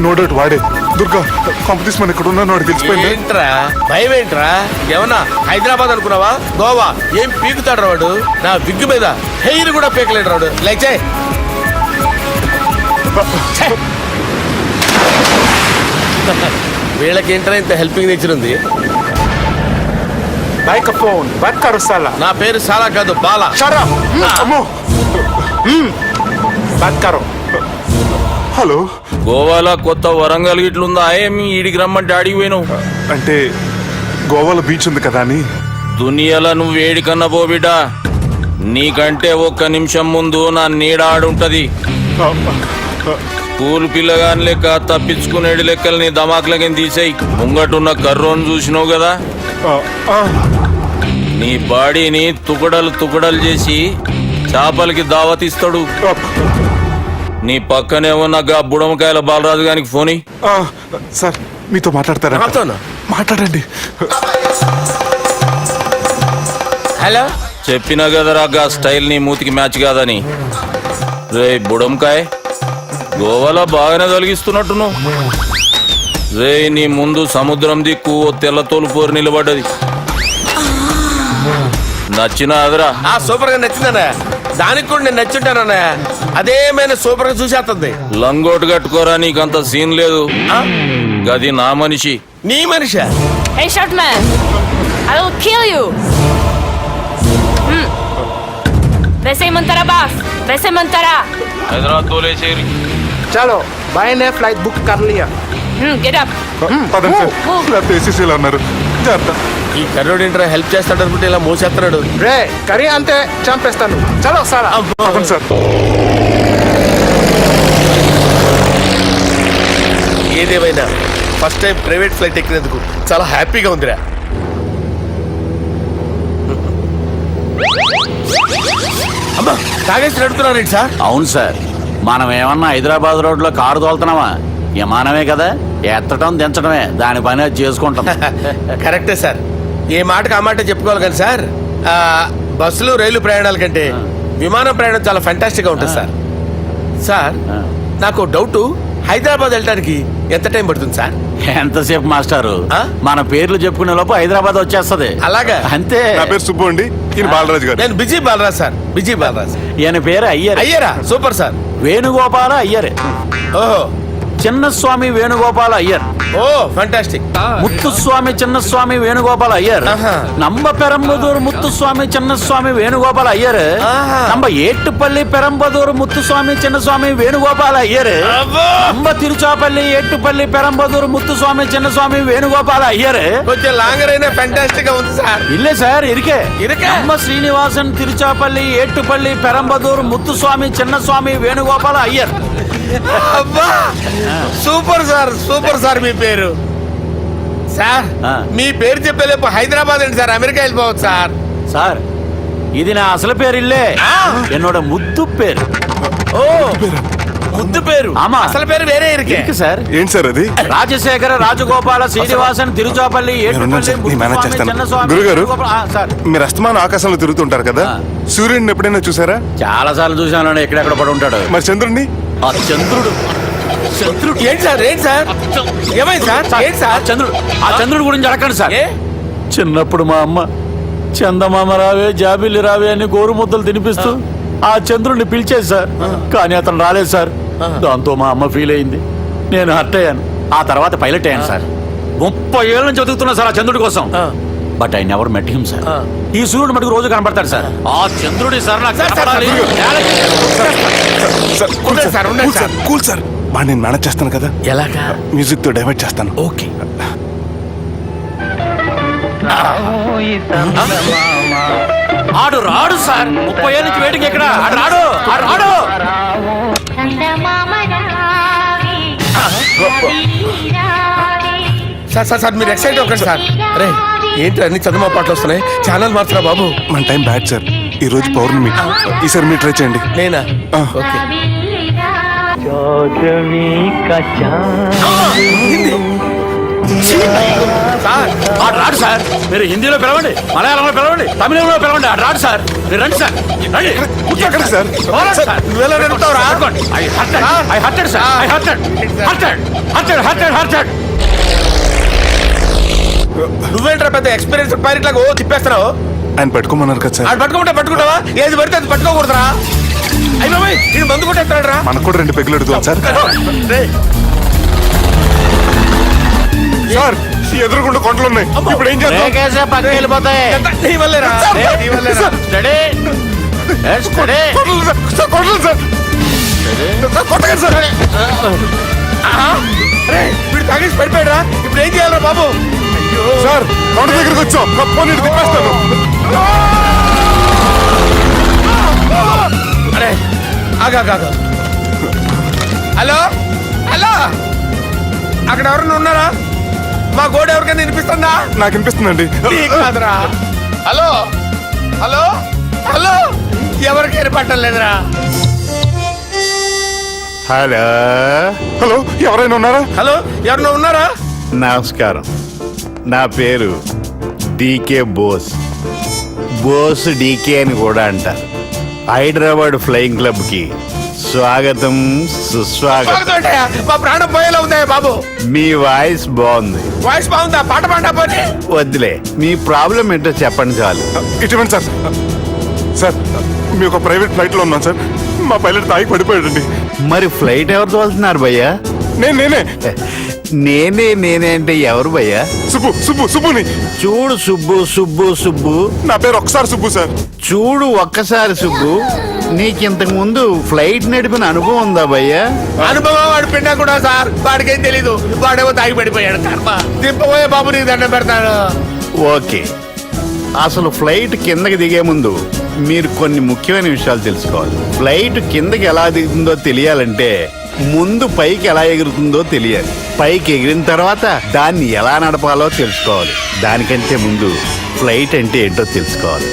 నో డౌట్ వాడే. దుర్గా కాంపిటీషన్ మన ఇక్కడ ఉన్నా వాడు తెలిసిపోయింది. ఏంట్రా భయం ఏంట్రా? ఏమన్నా హైదరాబాద్ అనుకున్నావా? గోవా? ఏం పీకుతాడు వాడు? నా విగ్గు మీద హెయిర్ కూడా పీకలేడు వాడు. లైక్ వీళ్ళకేంట్రా ఇంత హెల్పింగ్ నేచర్ ఉంది. నా పేరు సాలా కాదు, బాలా. హలో, గోవాలో కొత్త వరంగల్ గిట్లుందా? ఏమి ఈడికి రమ్మంటే అడిగి పోయినావు? అంటే గోవాలో బీచ్ ఉంది కదా అని. దునియాలో నువ్వు వేడికన్నా పో బిడ్డ. నీకంటే ఒక్క నిమిషం ముందు నా నీడ ఆడుంటది. స్కూల్ పిల్లగాని లెక్క తప్పించుకునేడు లెక్కలు నీ దమాకులకి తీసేయి. ముంగటున్న కర్రోని చూసినావు కదా, నీ బాడీని తుకడలు తుకడలు చేసి చేపలకి దావతిస్తాడు. నీ పక్కనే ఉన్న గా బుడమకాయల బాలరాజు గారికి ఫోని. సార్ మీతో మాట్లాడతారా? మాట్లాడండి. హలో, చెప్పినా కదరా గా స్టైల్ నీ మూతికి మ్యాచ్ కాదని. రే బుడంకాయ్, గోవాలో బాగానే తొలగిస్తున్నట్టు నువ్వు. రే నీ ముందు సముద్రం దిక్కు ఓ తెల్ల తోలుపోరు నిలబడ్డది. నచ్చిన అదరా సూపర్ గా నచ్చిందన్నా. దానికి కూడా నేను నచ్చుంటానన్నా. అదేమైనా సూపర్ గా చూసేస్తుంది. లంగోటు కట్టుకోరా, నీకంత సీన్ లేదు. గది నా మనిషి. నీ మనిషా? Hey, short man! I will kill you! వేసేయమంటారా బాస్? వేసేయమంటారా? హైదరాబాద్ తోలేసేరి. చలో బాయ్ నే ఫ్లైట్ బుక్ కర్ లియా. Get up! పదండి సార్, లేకపోతే ఏసీసీలో ఉన్నారు. జాగ్రత్త. ఈ కర్రోడు ఏంట్రా హెల్ప్ చేస్తాడు అనుకుంటే ఇలా మోసేస్తున్నాడు. రే కరీ అంతే చంపేస్తాను. చలో సారా. పదండి సార్. ఏదేమైనా ఫస్ట్ టైం ప్రైవేట్ ఫ్లైట్ ఎక్కినందుకు చాలా హ్యాపీగా ఉందిరా. అమ్మా తాగేసి నడుపుతున్నారేంటి సార్? అవును సార్, మనం ఏమన్నా హైదరాబాద్ రోడ్ లో కారు తోలుతున్నామా? విమానమే కదా, ఎత్తడం దించడమే, దాని పని అది చేసుకుంటాం. కరెక్టే సార్. ఏ మాటకు ఆ మాట చెప్పుకోవాలి కానీ సార్, బస్సులు రైలు ప్రయాణాల కంటే విమానం ప్రయాణం చాలా ఫెంటాస్టిక్ గా ఉంటుంది సార్. సార్ నాకు డౌట్, హైదరాబాద్ వెళ్ళడానికి ఎంత టైం పడుతుంది సార్? ఎంతసేపు మాస్టారు, మన పేర్లు చెప్పుకునే లోపు హైదరాబాద్ వచ్చేస్తది. అలాగా? అంతే. నా పేరు సుబ్బు అండి, ఈయన బాలరాజు గారు. నేను busy Balaraj sir. Busy Balaraj. ఈయన పేరు అయ్యర్. అయ్యరా? Super sir. వేణుగోపాల అయ్యర్. ఓహో, చిన్నస్వామి వేణుగోపాల అయ్యర్. Oh fantastic. ముత్తుస్వామి చిన్నస్వామి వేణుగోపాల అయ్యర్. நம்ம பெரம்பதூர் முத்துசுவாமி சின்னசுவாமி வேணுகோபால ஐயர். நம்ம ஏட்டுப்பள்ளி பெரம்பதூர் முத்துசுவாமி சின்னசுவாமி வேணுகோபால ஐயர். நம்ம திருச்சாப்பள்ளி ஏட்டுப்பள்ளி பெரம்பதூர் முத்துசுவாமி சின்னசுவாమి వేణుగోపాల అయ్యర్. కొంచెం లాంగర్ అయినా ఫంటాస్టిక్ గా ఉంది సార్. இல்ல சார், இருக்கே. இருக்கே. நம்ம ஸ்ரீனிவாசன் திருச்சாப்பள்ளி ஏட்டுப்பள்ளி பெரம்பதூர் முத்துசுவாமி சின்னசுவாమి వేణుగోపాల అయ్యర్. అబ్బా సూపర్ సార్, సూపర్ సార్. మీ పేరు సార్, మీ పేరు చెప్పేలేపు హైదరాబాద్ అండి సార్, అమెరికా వెళ్ళిపోవచ్చు సార్. సార్ ఇది నా అసలు పేరు ఇల్లే, என்னோட ముద్దు పేరు. ఓ ముద్దు పేరు. ఆమా. అసలు పేరు వేరే ఇருக்கு సార్. ఏంటి సార్ అది? రాజశేఖర రాజగోపాల శ్రీనివాసన్ తిరుచాపల్లి గురుగారు, మీరు అస్తమానం ఆకాశంలో తిరుగుతుంటారు కదా, సూర్యుడిని ఎప్పుడైనా చూసారా? చాలా సార్లు చూసాను, ఎక్కడెక్కడ పడి ఉంటాడు. మరి చంద్రుడిని? ఆ చంద్రుడు. చంద్రుడు ఏంటి సార్? ఏంటి సార్? ఏమైంది సార్? ఏంటి సార్? చంద్రుడు. ఆ చంద్రుడు గురించి అడగండి సార్. చిన్నప్పుడు మా అమ్మ చందమామ రావే జాబిల్లి రావే అని గోరు ముద్దలు తినిపిస్తూ ఆ చంద్రుడిని పిలిచేది సార్. కానీ అతను రాలేదు సార్. దాంతో మా అమ్మ ఫీల్ అయింది, నేను హర్ట్ అయ్యాను. ఆ తర్వాత పైలట్ అయ్యాను సార్. 30 ఏళ్ళ నుంచి చదువుతున్నా సార్ ఆ చంద్రుడి కోసం. But I never met him sir. ఈ సూర్యుడు మటుకు రోజు కనపడతాడు సార్. ఆ చంద్రుడి సార్ నాకు కనపడాలి. కూల్ సార్, బాగా నేను మేనేజ్ చేస్తాను కదా. ఎలాగా? మ్యూజిక్ తో డైవర్ట్ చేస్తాను. ఓకే. ఆడు రాడు సార్. 30 ఏళ్ళ నుంచి వెయిటింగ్ ఎక్కడ? ఆడు రాడు, ఆడు రాడు. సార్ సార్ సార్ మీరు ఎక్సైట్ అవ్వకండి సార్. అరే ఏంటి అన్ని చదువు పాటలు వస్తున్నాయి, ఛానల్ మార్చరా బాబు. మన టైం బ్యాడ్ సార్, ఈ రోజు పౌర్ణమి. ఈసారి మీరు ట్రై చేయండి. నేనా? ఓకే. సార్ ఆడు రాడు సార్. మీరు హిందీలో పిలవండి, మలయాళంలో పిలవండి, తమిళంలో పిలవండి. ఆడు రాడు సార్. మీరు రండి సార్, రండి. ఎక్కడ సార్? నువ్వెలా నడుపుతావురా? నువ్వేంట్రా పెద్ద ఎక్స్పీరియన్స్ పైరెట్ లాగా ఓ తిప్పేస్తున్నావు? ఆయన పెట్టుకోమన్నారు కదా సార్. అది పట్టుకుంటే పట్టుకుంటావా? ఏది పడితే అది పట్టుకోకూడదురా. అయ్యి బాబాయ్, ఇది మందు కొట్టేస్తాడు రా. మనకు కూడా 2 పెగ్గులు అడుగుతాం సార్. సార్ ఎదురుగుండా కొండలు ఉన్నాయి, ఇప్పుడు ఏం చేద్దాం? పక్కకి వెళ్ళిపోతాయి. నీ వల్లేరా? నీ వల్లేరా? స్టడీ. కొండలు సార్, కొట్టగా సార్. వీడు తాగేసి పడిపోయాడా? ఇప్పుడు ఏం చేయాలరా బాబు? సార్ కొండ దగ్గరికి వచ్చాం, పోనీ తిప్పేస్తాను. అరే ఆగా. హలో హలో, అక్కడ ఎవరన్నా ఉన్నారా? మా గోడ ఎవరికైనా వినిపిస్తుందా? నాకు వినిపిస్తుందండి. కాదురా. హలో హలో హలో, ఎవరికైనా పట్టలేదురా. హలో హలో, ఎవరైనా ఉన్నారా? హలో, ఎవరైనా ఉన్నారా? నమస్కారం, నా పేరు డీకే బోస్. బోస్ డీకే అని కూడా అంటారు. హైదరాబాద్ ఫ్లయింగ్ క్లబ్ కి స్వాగతం, సుస్వాగతం. మా ప్రాణం పోయేలా ఉంది బాబు. మీ వాయిస్ బాగుంది. వాయిస్ బాగుందా? పాట పాడా పోనీ. వద్దులే, మీ ప్రాబ్లం ఏంటో చెప్పండి చాలు. ఇటువంటి సార్ సార్ మీ ఒక ప్రైవేట్ ఫ్లైట్ లో ఉన్నాను సార్. మా పైలట్ తాగి పడిపోయాడండి. మరి ఫ్లైట్ ఎవరు తోలుతున్నారు భయ్యా? నేనే నేనే అంటే ఎవరు భయ్యా? సుబ్బుని. చూడు సుబ్బు నా పేరు ఒకసారి సుబ్బు సార్. చూడు ఒక్కసారి సుబ్బు, నీకింతకు ముందు ఫ్లైట్ నడిపిన అనుభవం ఉందా భయ్యా? అనుభవం వాడు పిండా కూడా సార్. వాడికేం తెలీదు. వాడేమో తాగి పడిపోయాడు. కర్మ. దింపబోయే బాబు నీకు దండం పెడతాను. ఓకే, అసలు ఫ్లైట్ కిందకి దిగే ముందు మీరు కొన్ని ముఖ్యమైన విషయాలు తెలుసుకోవాలి. ఫ్లైట్ కిందకి ఎలా దిగుతుందో తెలియాలంటే ముందు పైకి ఎలా ఎగురుతుందో తెలియాలి. పైకి ఎగిరిన తర్వాత దాన్ని ఎలా నడపాలో తెలుసుకోవాలి. దానికంటే ముందు ఫ్లైట్ అంటే ఏంటో తెలుసుకోవాలి.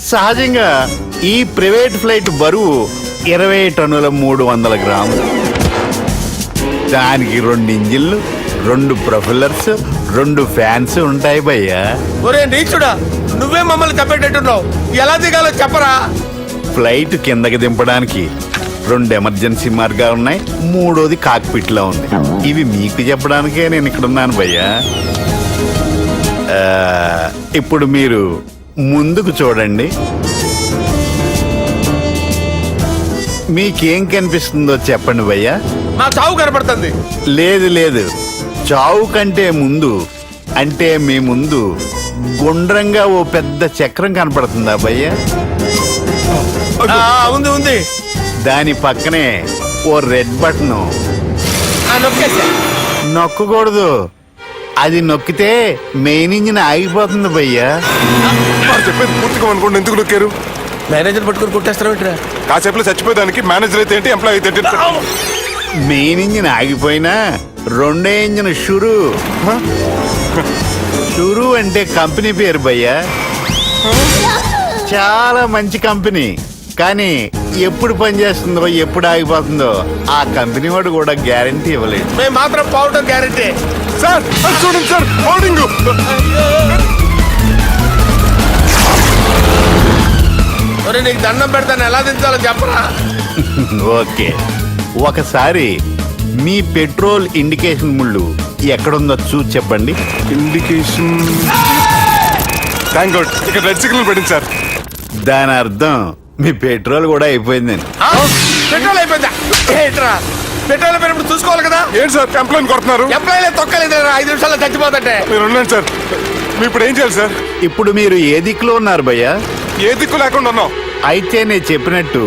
సహజంగా ఈ ప్రైవేట్ ఫ్లైట్ బరువు 20 టన్నుల 300 గ్రాములు. దానికి 2 ఇంజిన్లు, 2 ప్రొఫెల్లర్స్, 2 ఫ్యాన్స్ ఉంటాయి భయ్యా. ఒరే నీచుడా, నువ్వే మమ్మల్ని తప్పేటట్టున్నావు. ఎలా దిగాలో చెప్పరా? ఫ్లైట్ కిందకి దింపడానికి 2 ఎమర్జెన్సీ మార్గాలు ఉన్నాయి. 3వది కాక్పిట్ లో ఉంది. ఇవి మీకు చెప్పడానికే నేను ఇక్కడ ఉన్నాను భయ్యా. ఇప్పుడు మీరు ముందుకు చూడండి. మీకేం కనిపిస్తుందో చెప్పండి భయ్యా. మా చావు కనపడుతుంది. లేదు, చావు కంటే ముందు అంటే మీ ముందు గుండ్రంగా ఓ పెద్ద చక్రం కనపడుతుందా భయ్యా? ఉంది. దాని పక్కనే ఓ రెడ్ బటన్. నొక్కకూడదు, అది నొక్కితే మెయిన్ ఇంజిన్ ఆగిపోతుంది భయ్యా. చెప్పేది పూర్తిగా అనుకోండి. ఎందుకు నొక్కారు? మేనేజర్ పట్టుకుని కొట్టేస్తారా? కాసేపులో చచ్చిపోయేదానికి మేనేజర్ అయితే ఏంటి, ఎంప్లాయ్ అయితే ఏంటి? మెయిన్ ఇంజిన్ ఆగిపోయినా 2వ ఇంజిన్ షురు అంటే కంపెనీ పేరు భయ్యా. చాలా మంచి కంపెనీ. కానీ ఎప్పుడు పనిచేస్తుందో ఎప్పుడు ఆగిపోతుందో ఆ కంపెనీ వాడు కూడా గ్యారంటీ ఇవ్వలేదు. మేము మాత్రం పోవడం గ్యారంటీ. సార్ చూడండి సార్, హోర్డింగ్. నీకు దండం పెడతాను, ఎలా దించాలో చెప్పరా? ఓకే, ఒకసారి మీ పెట్రోల్ ఇండికేషన్ ముళ్ళు ఎక్కడుందో చూసి చెప్పండి. ఇండికేషన్. థ్యాంక్ గాడ్, ఇక్కడ రెడ్ సిగ్నల్ పడింది సార్. దాని అర్థం మీ పెట్రోల్ కూడా అయిపోయిందని. పెట్రోల్ అయిపోయిందా? పెట్రోల్ అయిపోయినప్పుడు చూసుకోవాలి కదా. ఏంటి సార్ కంప్లైంట్ కొడుతున్నారు? ఎంప్లాయీలే తొక్కలేదు. 5 నిమిషాల్లో చచ్చిపోతుంటే మీరు ఉండండి సార్. మీరు ఇప్పుడు ఏం చేయాలి సార్? ఇప్పుడు మీరు ఏ దిక్కులో ఉన్నారు భయ్యా? ఏ దిక్కు లేకుండా ఉన్నాం. అయితే నేను చెప్పినట్టు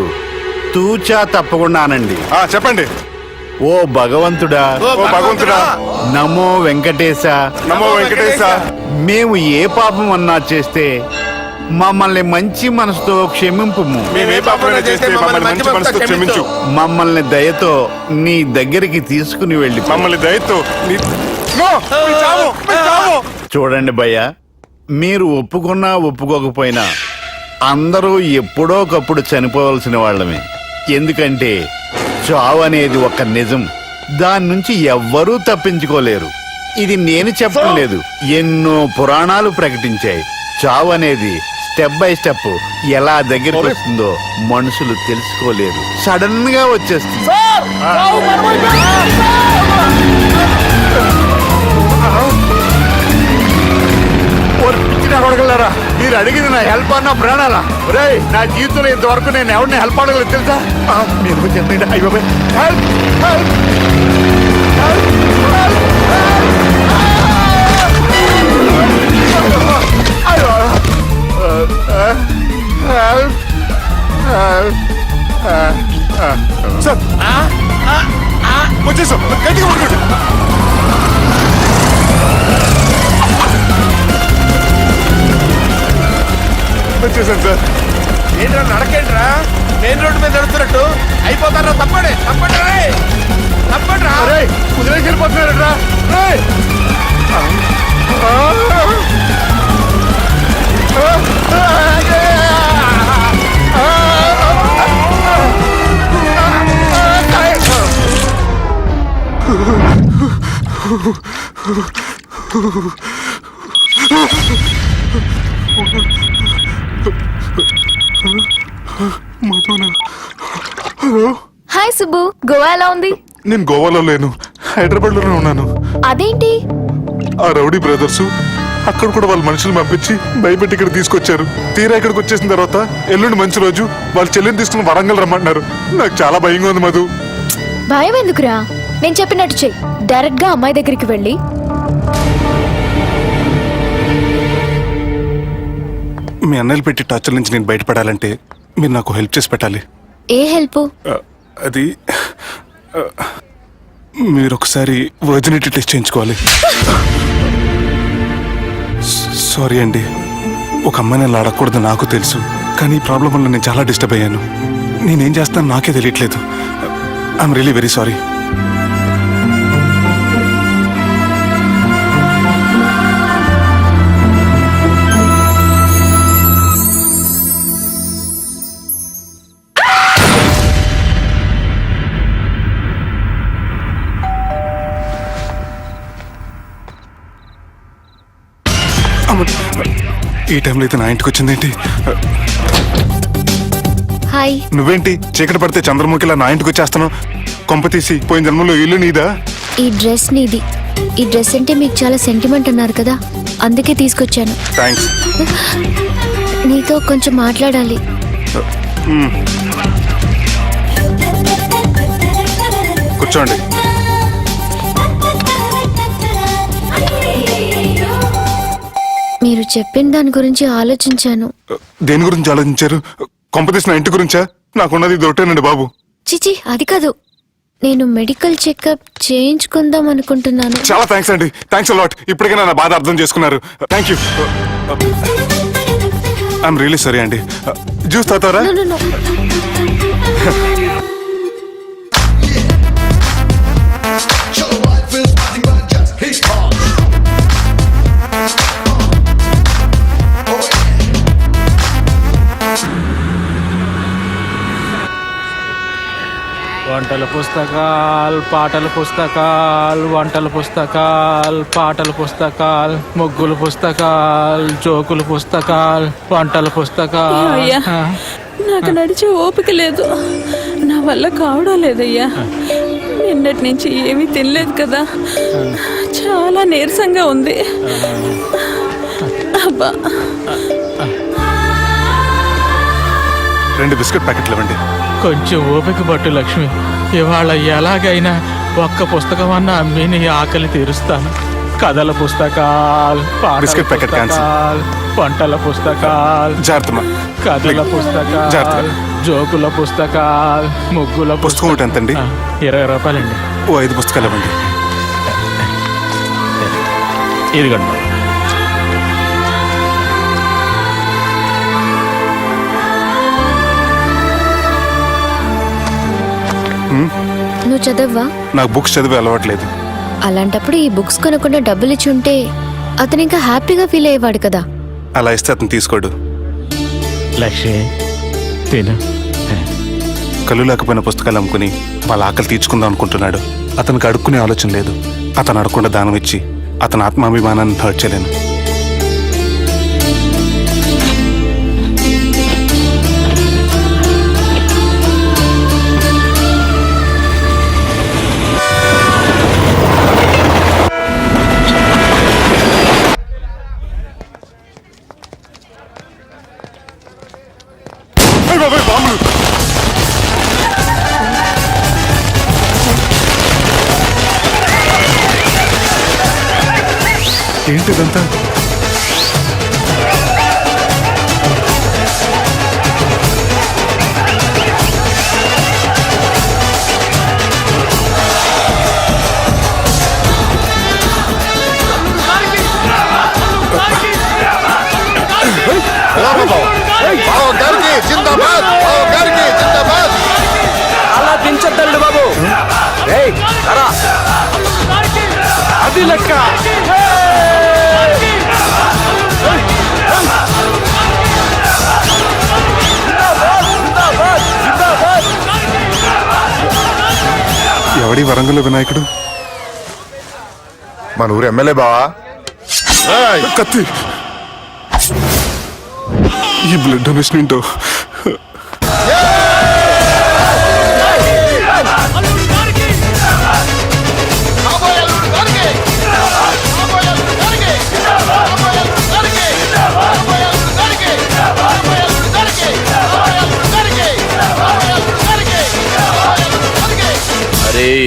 తూచా తప్పకుండా అనండి. చెప్పండి. ఓ భగవంతుడా, నమో వెంకటేశ, నమో వెంకటేశ. మేము ఏ పాపం అన్నా చేస్తే మమ్మల్ని మంచి మనసుతో క్షమింపు. మమ్మల్ని దయతో నీ దగ్గరికి తీసుకుని వెళ్ళి. మమ్మల్ని దయతో. చూడండి భయ్యా, మీరు ఒప్పుకున్నా ఒప్పుకోకపోయినా అందరూ ఎప్పుడో ఒకప్పుడు చనిపోవలసిన వాళ్ళమే. ఎందుకంటే చావు అనేది ఒక నిజం. దాని నుంచి ఎవ్వరూ తప్పించుకోలేరు. ఇది నేను చెప్పడం లేదు, ఎన్నో పురాణాలు ప్రకటించాయి. చావు అనేది స్టెప్ బై స్టెప్ ఎలా దగ్గరికి వస్తుందో మనుషులు తెలుసుకోలేరు. సడన్ గా వచ్చేస్తుంది. మీరు అడిగింది నా హెల్ప్ అన్న ప్రాణాలా? నా జీవితంలో ఇంతవరకు నేను ఎవరిని హెల్ప్ అడగలేదు తెలుసా? మీరు చెప్పండి. అయ్యో హెల్ప్ హెల్ప్ సార్ వచ్చేసాం. గట్టిగా పట్టుకోండి. వచ్చేసాను సార్. ఏంట్రా నడకేంట్రా? మెయిన్ రోడ్డు మీద నడుస్తున్నట్టు అయిపోతారా? తప్పండి రా. కుదిరేసి వెళ్ళిపోతున్నారా? హాయ్ సుబ్బు, గోవా ఎలా ఉంది? నేను గోవాలో లేను. హైదరాబాద్ లోనే ఉన్నాను. అదేంటి? ఆ రౌడీ బ్రదర్స్ అక్కడ కూడా వాళ్ళ మనుషులు పంపించి భయపెట్టి ఇక్కడ తీసుకొచ్చారు. తీరా ఇక్కడికి వచ్చేసిన తర్వాత ఎల్లుండి మంచి రోజు వాళ్ళ చెల్లిని తీసుకుని వరంగల్ రమ్మంటున్నారు. నాకు చాలా భయంగా ఉంది మధు. భయం ఎందుకురా? నేను చెప్పినట్టు చెయ్యి. డైరెక్ట్ గా అమ్మాయి దగ్గరికి వెళ్ళి మీ అన్నయ్యలు పెట్టి టార్చర్ నుంచి నేను బయటపడాలంటే మీరు నాకు హెల్ప్ చేసి పెట్టాలి. ఏ హెల్ప్? అది మీరు ఒకసారి వర్జినిటీ టెస్ట్ చేయించుకోవాలి. సారీ అండి, ఒక అమ్మాయిని అలా అడగకూడదు నాకు తెలుసు, కానీ ఈ ప్రాబ్లం వల్ల నేను చాలా డిస్టర్బ్ అయ్యాను. నేనేం చేస్తాను నాకే తెలియట్లేదు. I'm really very sorry. ఈ టైంలో అయితే నా ఇంటికి వచ్చిందేంటి? హాయ్. నువ్వేంటి చీకటి పడితే చంద్రముఖిలా నా ఇంటికి వచ్చేస్తాను? కొంప తీసి పోయిన జన్మలో ఇల్లు నీదా? ఈ డ్రెస్ నీది. ఈ డ్రెస్ అంటే మీకు చాలా సెంటిమెంట్ అన్నారు కదా, అందుకే తీసుకొచ్చాను. థ్యాంక్స్. నీతో కొంచెం మాట్లాడాలి. కూర్చోండి. మీరు చెప్పిన దాని గురించి ఆలోచించాను. దేని గురించి ఆలోచించారు? కొంపతీసి నా ఇంటి గురించా? నాకున్నది దొరటేనండి బాబు. చిచి, అది కాదు. నేను మెడికల్ చెకప్ చేయించుకుందాం అనుకుంటున్నాను. చాలా థ్యాంక్స్ అండి. Thanks a lot. ఇప్పటికైనా నా బాధ అర్థం చేసుకున్నారు. Thank you. I'm really sorry అండి. జ్యూస్ తాతారా? No, no, no. వంటల పుస్తకాలు, పాటల పుస్తకాలు, వంటల పుస్తకాలు, పాటల పుస్తకాలు, ముగ్గుల పుస్తకాలు, జోకుల పుస్తకాలు, వంటల పుస్తకాలు. అయ్యా, నాకు నడిచే ఓపిక లేదు. నా వల్ల కావడం లేదయ్యా. నిన్నటి నుంచి ఏమీ తినలేదు కదా, చాలా నీరసంగా ఉంది. అబ్బా, 2 బిస్కెట్ ప్యాకెట్లు ఇవ్వండి. కొంచెం ఓపిక పట్టు లక్ష్మి. ఇవాళ ఎలాగైనా ఒక్క పుస్తకం అన్నా అమ్మి నీ ఆకలి తీరుస్తాను. కథల పుస్తకాలు, బిస్కెట్ ప్యాకెట్ క్యాన్సిల్. వంటల పుస్తకాలు, జాగ్రత్త. కథల పుస్తకాలు, జోకుల పుస్తకాలు, ముగ్గుల పుస్తకం ఒకటి ఎంతండి? 20 రూపాయలండి. 5 పుస్తకాలు ఇవ్వండి. ఇదిగండి. నువ్వు చదవ్వా? నాకు బుక్స్ చదివే అలవాట్లేదు. అలాంటప్పుడు ఈ బుక్స్ కొనకుండా డబ్బులు ఇచ్చి ఉంటే అతను ఇంకా హ్యాపీగా ఫీల్ అయ్యేవాడు కదా. అలా ఇస్తే అతను తీసుకోడు. లక్ష్మి తిను. కళ్ళు లేకపోయిన పుస్తకాలు అమ్ముకుని వాళ్ళ ఆకలి తీర్చుకుందాం అనుకుంటున్నాడు. అతనికి అడుక్కునే ఆలోచన లేదు. అతను అడగకుండా దానం ఇచ్చి అతని ఆత్మాభిమానాన్ని హర్ట్ చేయలేను. ఏంటిదంతా? అలా దించద్దండి బాబు. అది లెక్క. ఎవడి వరంగల్ వినాయకుడు? మన ఊరు ఎమ్మెల్యే బావా. కత్తి. ఈ బ్లడ్ డొనేషన్ ఏంటో.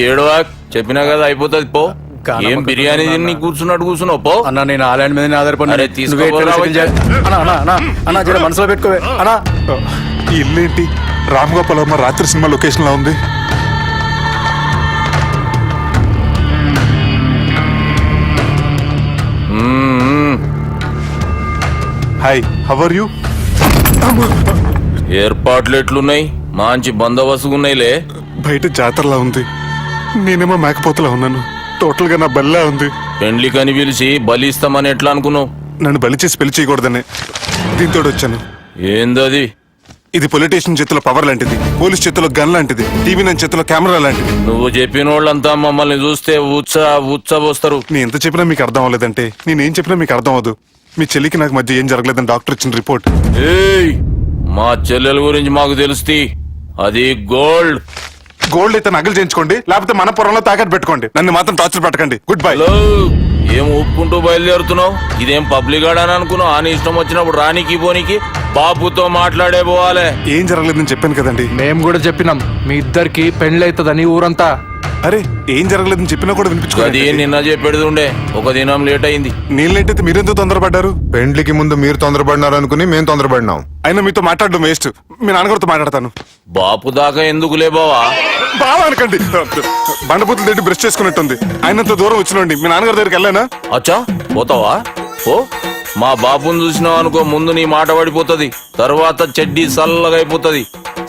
ఏడవా చెప్పినా కదా అయిపోతుంది పో. ఏం బిర్యానీ తిని కూర్చున్నట్టు కూర్చున్నావు పో. అన్న నేను ఆ ల్యాండ్ మీద ఆధారపడి అరే, తీసుకోపోరా మనసులో పెట్టుకోవే అన్నా. ఈ ఇల్లేంటి రామ్ గోపాల్ వర్మ రాత్రి సినిమా లొకేషన్ లా ఉంది. Hi, how are you? ఏర్పాట్లు ఎట్లున్నాయి? మంచి బందోబస్తు ఉన్నాయిలే. బయట జాతరలా ఉంది, నేనేమో మేకపోతలా ఉన్నాను. టోటల్ గా నా బల్లా ఉంది. పెండ్లి కని పిలిచి బలి ఇస్తామని ఎట్లా అనుకున్నావు? నన్ను బలి చేసి పెళ్లి చేయకూడదని దీంతో వచ్చాను. ఏందది? ఇది పొలిటీషియన్ చేతిలో పవర్ లాంటిది, పోలీస్ చేతిలో గన్ లాంటిది, టీవీ నైన్ చేతిలో కెమెరా లాంటిది. నువ్వు చెప్పిన వాళ్ళంతా మమ్మల్ని చూస్తే ఉచ్చబోస్తారు. నేను ఎంత చెప్పినా మీకు అర్థం అవ్వలేదంటే నేనేం చెప్పినా మీకు అర్థం అవ్వదు. మీ చెల్లికి నాకు మధ్య ఏం జరగలేదని డాక్టర్ ఇచ్చిన రిపోర్ట్. ఏయ్, మా చెల్లెల గురించి మాకు తెలుస్తుంది. అది గోల్డ్. గోల్డ్ అయితే నగలు చేయించుకోండి, లేకపోతే మన పొరంలో తాకట్టు పెట్టుకోండి. నన్ను మాత్రం టార్చర్ పెట్టకండి. Good bye. హలో, ఏం ఒప్పుకుంటూ బయలుదేరుతున్నావు? ఇదేం పబ్లిక్ గార్డెన్ అనుకున్నావు? అని ఇష్టం వచ్చినప్పుడు రానికి పోనీకి బాబుతో మాట్లాడే పోవాలి. ఏం జరగలేదని చెప్పాను కదండి. మేము కూడా చెప్పినాం మీ ఇద్దరికి పెండ్లైతుందని ఊరంతా. అరే, ఏం జరగలేదని చెప్పినా కూడా అది వినిపించుకోండి. నిన్న చెప్పేది ఉండే, ఒక దినం లేట్ అయింది. నేను లేట్ అయితే మీరెందుకు తొందరపడ్డారు? పెండ్లికి ముందు మీరు తొందరపడినారు అనుకుని మేము తొందరపడినాం. అయినా మీతో మాట్లాడడం వేస్ట్. మీ నాన్నగారితో మాట్లాడతాను. బాపు దాకా ఎందుకులే బావా? బాగా అనకండి. బండపూతులు తిట్టి బ్రష్ చేసుకున్నట్టుంది. ఆయనంత దూరం వచ్చినండి. మీ నాన్నగారి దగ్గరికి వెళ్ళానా? అచ్చా, పోతావా? ఓ, మా బాపుని చూసినావు అనుకో, ముందు నీ మాట పడిపోతుంది, తర్వాత చెడ్డీ చల్లగా అయిపోతుంది,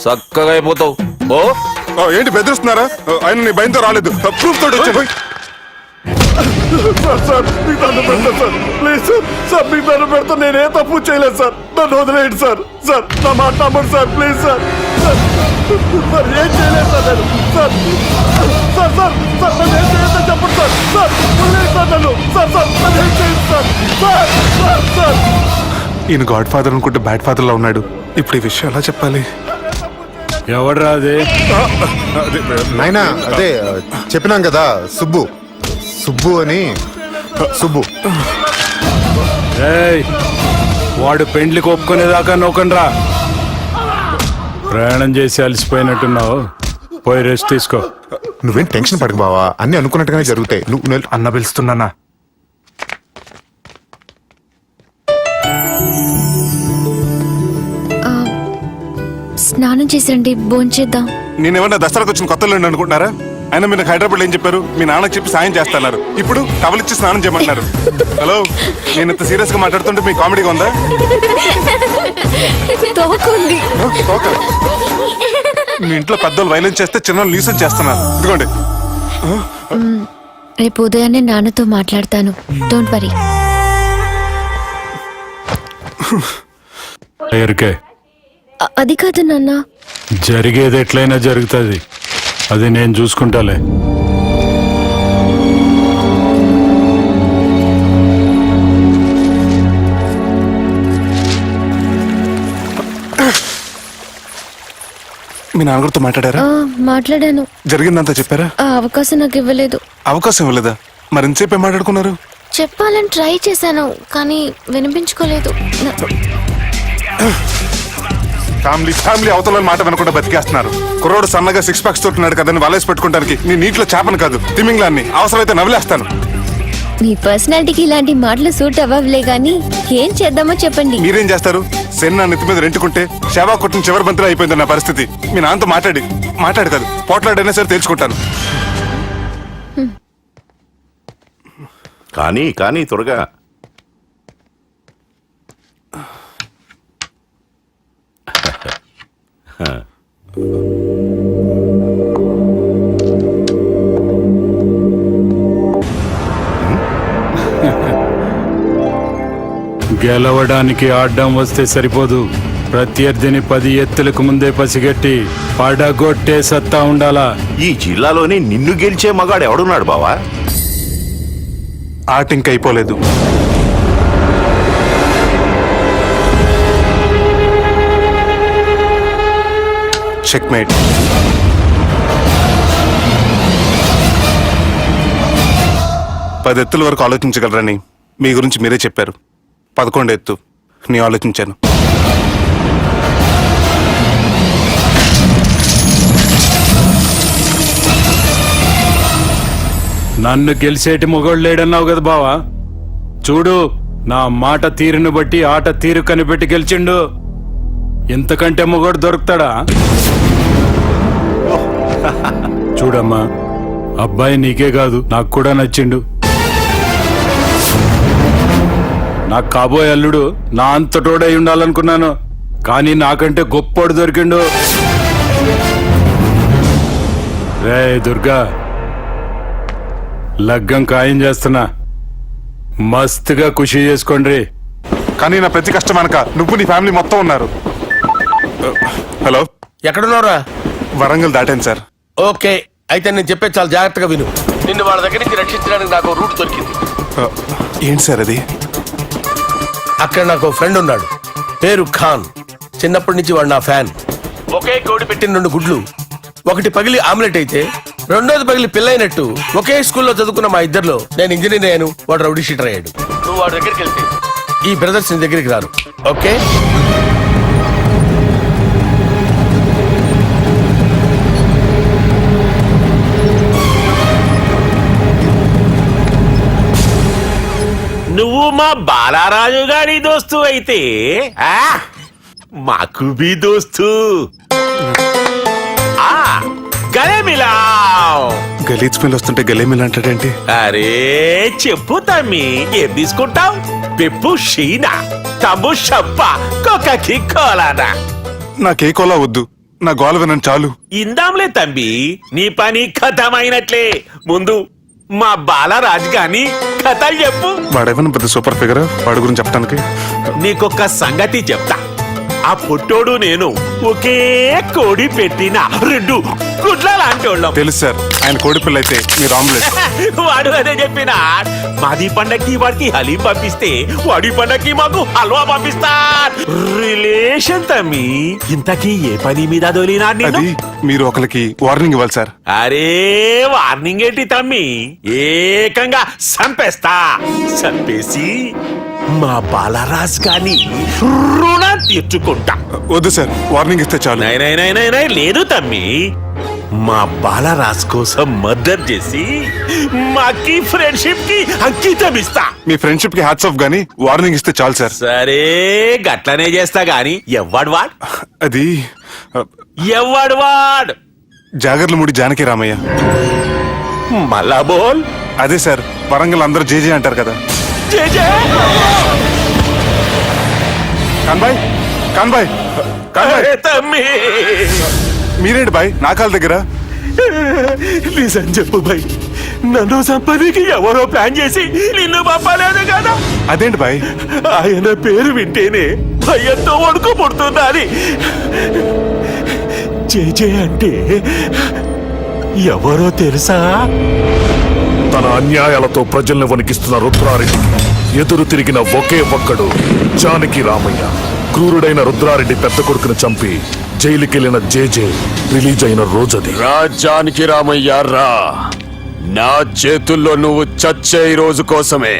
చక్కగా అయిపోతావు. ఓ, ఏంటి బెదిరిస్తున్నారా? ఆయన నీ భయంతో రాలేదు, ప్రూఫ్ తోటి వచ్చాను. నేనే తప్పు చేయలేదు సార్, నన్ను వదిలేయండి సార్. సార్ నా మాట నమ్మండి సార్, ప్లీజ్ సార్. సార్ ఏం చేయలేదు సార్ నేను. సార్ సార్ సార్ సార్ నన్ను ఏం చేయొద్దని చెప్పండి సార్. సార్ వదిలేయండి సార్ నన్ను. సార్ సార్ నన్ను ఏం చేయండి సార్. సార్ సార్ సార్ ఈయన గాడ్ ఫాదర్ అనుకుంటే బ్యాడ్ ఫాదర్ లా ఉన్నాడు. ఇప్పుడు ఈ విషయం ఎలా చెప్పాలి? ఎవడరా అది? నాయనా అదే చెప్పినాం కదా, సుబ్బు. సుబ్బు అని. సుబ్బు వాడు పెండ్లికి ఒప్పుకునేదాకా నోకండ్రా. ప్రయాణం చేసి అలసిపోయినట్టున్నావు, పోయి రెస్ట్ తీసుకో. నువ్వేం టెన్షన్ పడకు బావా, అన్ని అనుకున్నట్టుగానే జరుగుతాయి. నువ్వు అన్న పిలుస్తున్నానా? స్నానం చేసండి, భోంచేద్దాం. నేనేమన్నా దసరాకు వచ్చిన కొత్తలో అనుకుంటున్నారా? అయినా మీరు నాకు హైదరాబాద్ ఏం చెప్పారు? మీ నాన్నకి చెప్పి సాయం చేస్తున్నారు. ఇప్పుడు టవల్ ఇచ్చి స్నానం చేయమంటున్నారు. హలో, నేను ఇంత సీరియస్ గా మాట్లాడుతుంటే మీ కామెడీగా ఉందా? మీ ఇంట్లో పెద్దోళ్ళు వైలెన్స్ చేస్తే చిన్నోళ్ళు న్యూసెన్స్ చేస్తున్నారు. ఇదిగోండి. రేపు ఉదయాన్నే నాన్నతో మాట్లాడతాను, డోంట్ వరీ. అది కాదు నాన్న. జరిగేది ఎట్లయినా జరుగుతుంది, అది నేను చూసుకుంటాలే. మీ నాన్నగారితో మాట్లాడారా? మాట్లాడాను. జరిగిందంతా చెప్పారా? ఆ అవకాశం నాకు ఇవ్వలేదు. అవకాశం ఇవ్వలేదా? మరి ఎంతసేపు ఏం మాట్లాడుకున్నారు? చెప్పాలని ట్రై చేశాను, కానీ వినిపించుకోలేదు. ఫ్యామిలీ అవతల మాట వినకుండా బతికేస్తున్నారు. కుర్రోడు సన్నగా 6 ప్యాక్స్ తోటున్నాడు కదని వలేసి పెట్టుకోవడానికి నీ నీటిలో చేపను కాదు, తిమింగ్లాన్ని అవసరమైతే నవ్వులేస్తాను. మీ పర్సనాలిటీకి ఇలాంటి మాటలు సూట్ అవ్వలే గానీ ఏం చేద్దామో చెప్పండి. మీరేం చేస్తారు? సెన్న నెత్తి మీద రెంటుకుంటే శవా కొట్టిన చివరి బంతిలో అయిపోయింది నా పరిస్థితి. మీ నాన్నతో మాట్లాడి కాదు, పోట్లాడైనా సరే తెలుసుకుంటాను. కానీ త్వరగా. గెలవడానికి ఆడడం వస్తే సరిపోదు, ప్రత్యర్థిని 10 ఎత్తులకు ముందే పసిగట్టి పడగొట్టే సత్తా ఉండాలా. ఈ జిల్లాలోనే నిన్ను గెలిచే మగాడు ఎవడున్నాడు బావా? ఆట ఇంకా అయిపోలేదు. చెక్మేట్. పది ఎత్తుల వరకు ఆలోచించగలరని మీ గురించి మీరే చెప్పారు. 11 ఎత్తు నేను ఆలోచించాను. నన్ను గెలిసేటి మొగోడు లేడన్నావు కదా బావా, చూడు నా మాట తీరును బట్టి ఆట తీరు కనిపెట్టి గెలిచిండు. ఇంతకంటే మొగోడు దొరుకుతాడా? చూడమ్మా, అబ్బాయి నీకే కాదు నాకు కూడా నచ్చిండు. నాకు కాబోయే అల్లుడు నా అంతటోడై ఉండాలనుకున్నాను, కానీ నాకంటే గొప్పోడు దొరికిండు. రే దుర్గా, లగ్గం ఖాయం చేస్తున్నా, మస్తుగా ఖుషి చేసుకోండి. కానీ నా ప్రతి కష్టం వెనక నువ్వు నీ ఫ్యామిలీ మొత్తం ఉన్నారు. హలో, ఎక్కడున్నారా? వరంగల్ దాటాను సార్. ఓకే, అయితే నేను చెప్పేది చాలా జాగ్రత్తగా విను. నిన్ను వాళ్ళ దగ్గర నుంచి రక్షించడానికి నాకు రూట్ దొరికింది. ఏంటి సార్ అది? అక్కడ నాకు ఫ్రెండ్ ఉన్నాడు, పేరు ఖాన్. చిన్నప్పటి నుంచి వాడు నా ఫ్యాన్. ఒకే కోడి పెట్టిన 2 గుడ్లు, ఒకటి పగిలి ఆమ్లెట్ అయితే రెండోది పగిలి పిల్లైనట్టు ఒకే స్కూల్లో చదువుకున్న మా ఇద్దరిలో నేను ఇంజనీర్ అయ్యాను, వాడు రౌడీ షీటర్ అయ్యాడు. నువ్వు వాడి దగ్గరికి వెళ్తే ఈ బ్రదర్స్ నీ దగ్గరికి రారు. ఓకే? నువ్వు మా బాలారాజు గారి దోస్తు అయితే మాకు బి దోస్తు. గలీజ్ స్మెల్ వస్తుంటే గలేమిల్ అంటాడేంటి? అరే చెప్పు తమ్మి, ఏం తీసుకుంటావు? పెప్పు షీనా, తమ్ము షప్ప, కొకకి కోలానా? నాకే కోలా వద్దు, నా గోల వినండి చాలు. ఇందాంలే తంబి, నీ పని ఖతమైనట్లే. ముందు మా బాలరాజు గాని కథలు చెప్పు. వాడేమన్నా పెద్ద సూపర్ ఫిగర్, వాడి గురించి చెప్పడానికి. నీకొక సంగతి చెప్తా. ఆ పుట్టోడు నేను ఒకే కోడి పెట్టిన 2 గుడ్ల లాంటోళ్ళం. తెలుసు సార్, ఆయన కోడి పిల్ల అయితే మీరు ఆమ్లెట్. వాడు అదే చెప్పిన. మాది పండక్కి వాడికి హలీం పంపిస్తే వాడి పండక్కి మాకు హల్వా పంపిస్తా. రిలేషన్ తమ్మి. ఇంతకీ ఏ పని మీద దొలినా? అది మీరు ఒకరికి వార్నింగ్ ఇవ్వాలి సార్. అరే వార్నింగ్ ఏంటి తమ్మి, ఏకంగా సంపేస్తా. సంపేసి మా బాలరాజ్ గాని రుణం తీర్చుకుంటా. వద్దు సార్, వార్నింగ్ ఇస్తే చాలు. లేదు తమ్మి, మా బాలరాజ్ కోసం మర్డర్ చేసి మాకి ఫ్రెండ్షిప్ కి అంకితం ఇస్తా. మీ ఫ్రెండ్షిప్ కి హ్యాట్స్ ఆఫ్ గానీ వార్నింగ్ ఇస్తే చాలు సార్. సరే గట్లనే చేస్తా గాని ఎవ్వడు వాడ్? అది ఎవ్వడు వాడ్? జాగర్లమూడి జానకి రామయ్య. మళ్ళా బోల్. అదే సార్, వరంగల్ అందరూ జేజే అంటారు కదా. కాన్బాయ్, కాన్బాయ్, కాన్బాయ్. తమ్మి మీరేంటి బాయ్ నా కాళ్ళ దగ్గర? నిజం చెప్పు బాయ్, నన్ను సంపదికి ఎవరో ప్లాన్ చేసి నిన్ను పంపలేదు కదా? అదేంటి బాయ్? ఆయన పేరు వింటేనే భయంతో వణుకు పుడుతున్నది. జేజే అంటే ఎవరో తెలుసా? తన అన్యాయాలతో ప్రజల్ని వణికిస్తున్న రుద్రారెడ్డికి ఎదురు తిరిగిన ఒకే ఒక్కడు జానకి రామయ్య. క్రూరుడైన రుద్రారెడ్డి పెద్ద కొడుకును చంపి జైలుకెళ్లిన జేజే రిలీజ్ అయిన రోజది. రా జానకి రామయ్య రా, నా చేతుల్లో నువ్వు చచ్చే రోజు కోసమే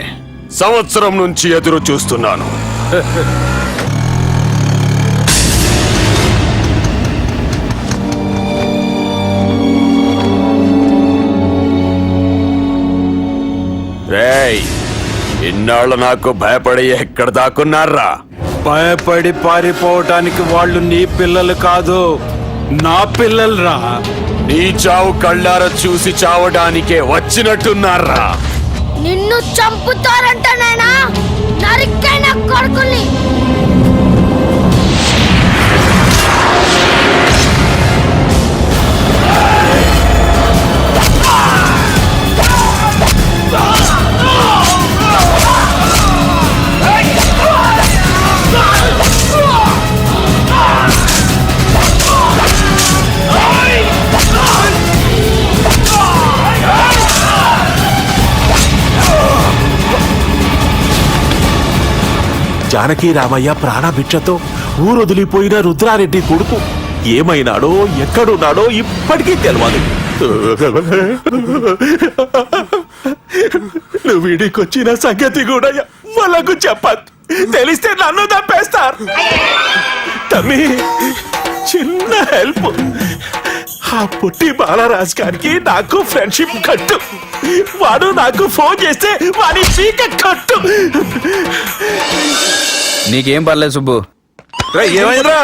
సంవత్సరం నుంచి ఎదురు చూస్తున్నాను. రేయ్, ఇన్నాళ్ళు నాకు భయపడి ఎక్కడ దాక్కున్నారా? భయపడి పారిపోవటానికి వాళ్ళు నీ పిల్లలు కాదు, నా పిల్లలు రా. నీ చావు కళ్ళార చూసి చావడానికే వచ్చినట్టున్నారా? నిన్ను చంపుతారంట నేనా నరికైన కొడుకుల్ని. జానకి రామయ్య ప్రాణభిక్షతో ఊరొదిలిపోయిన రుద్రారెడ్డి కొడుకు ఏమైనాడో ఎక్కడున్నాడో ఇప్పటికీ తెలియదు. నువ్వు వీడికొచ్చిన సంగతి కూడా వాళ్ళకు చెప్పదు. తెలిస్తే నన్ను తప్పేస్తారు. తమ్మి చిన్న హెల్ప్, ఆ పుట్టి బాలరాజ్ గారికి నాకు ఫ్రెండ్షిప్ కట్టు. వాడు నాకు ఫోన్ చేస్తే వాడి పీక కట్టు. నీకేం పర్లేదు సుబ్బు. ఏమైందిరా?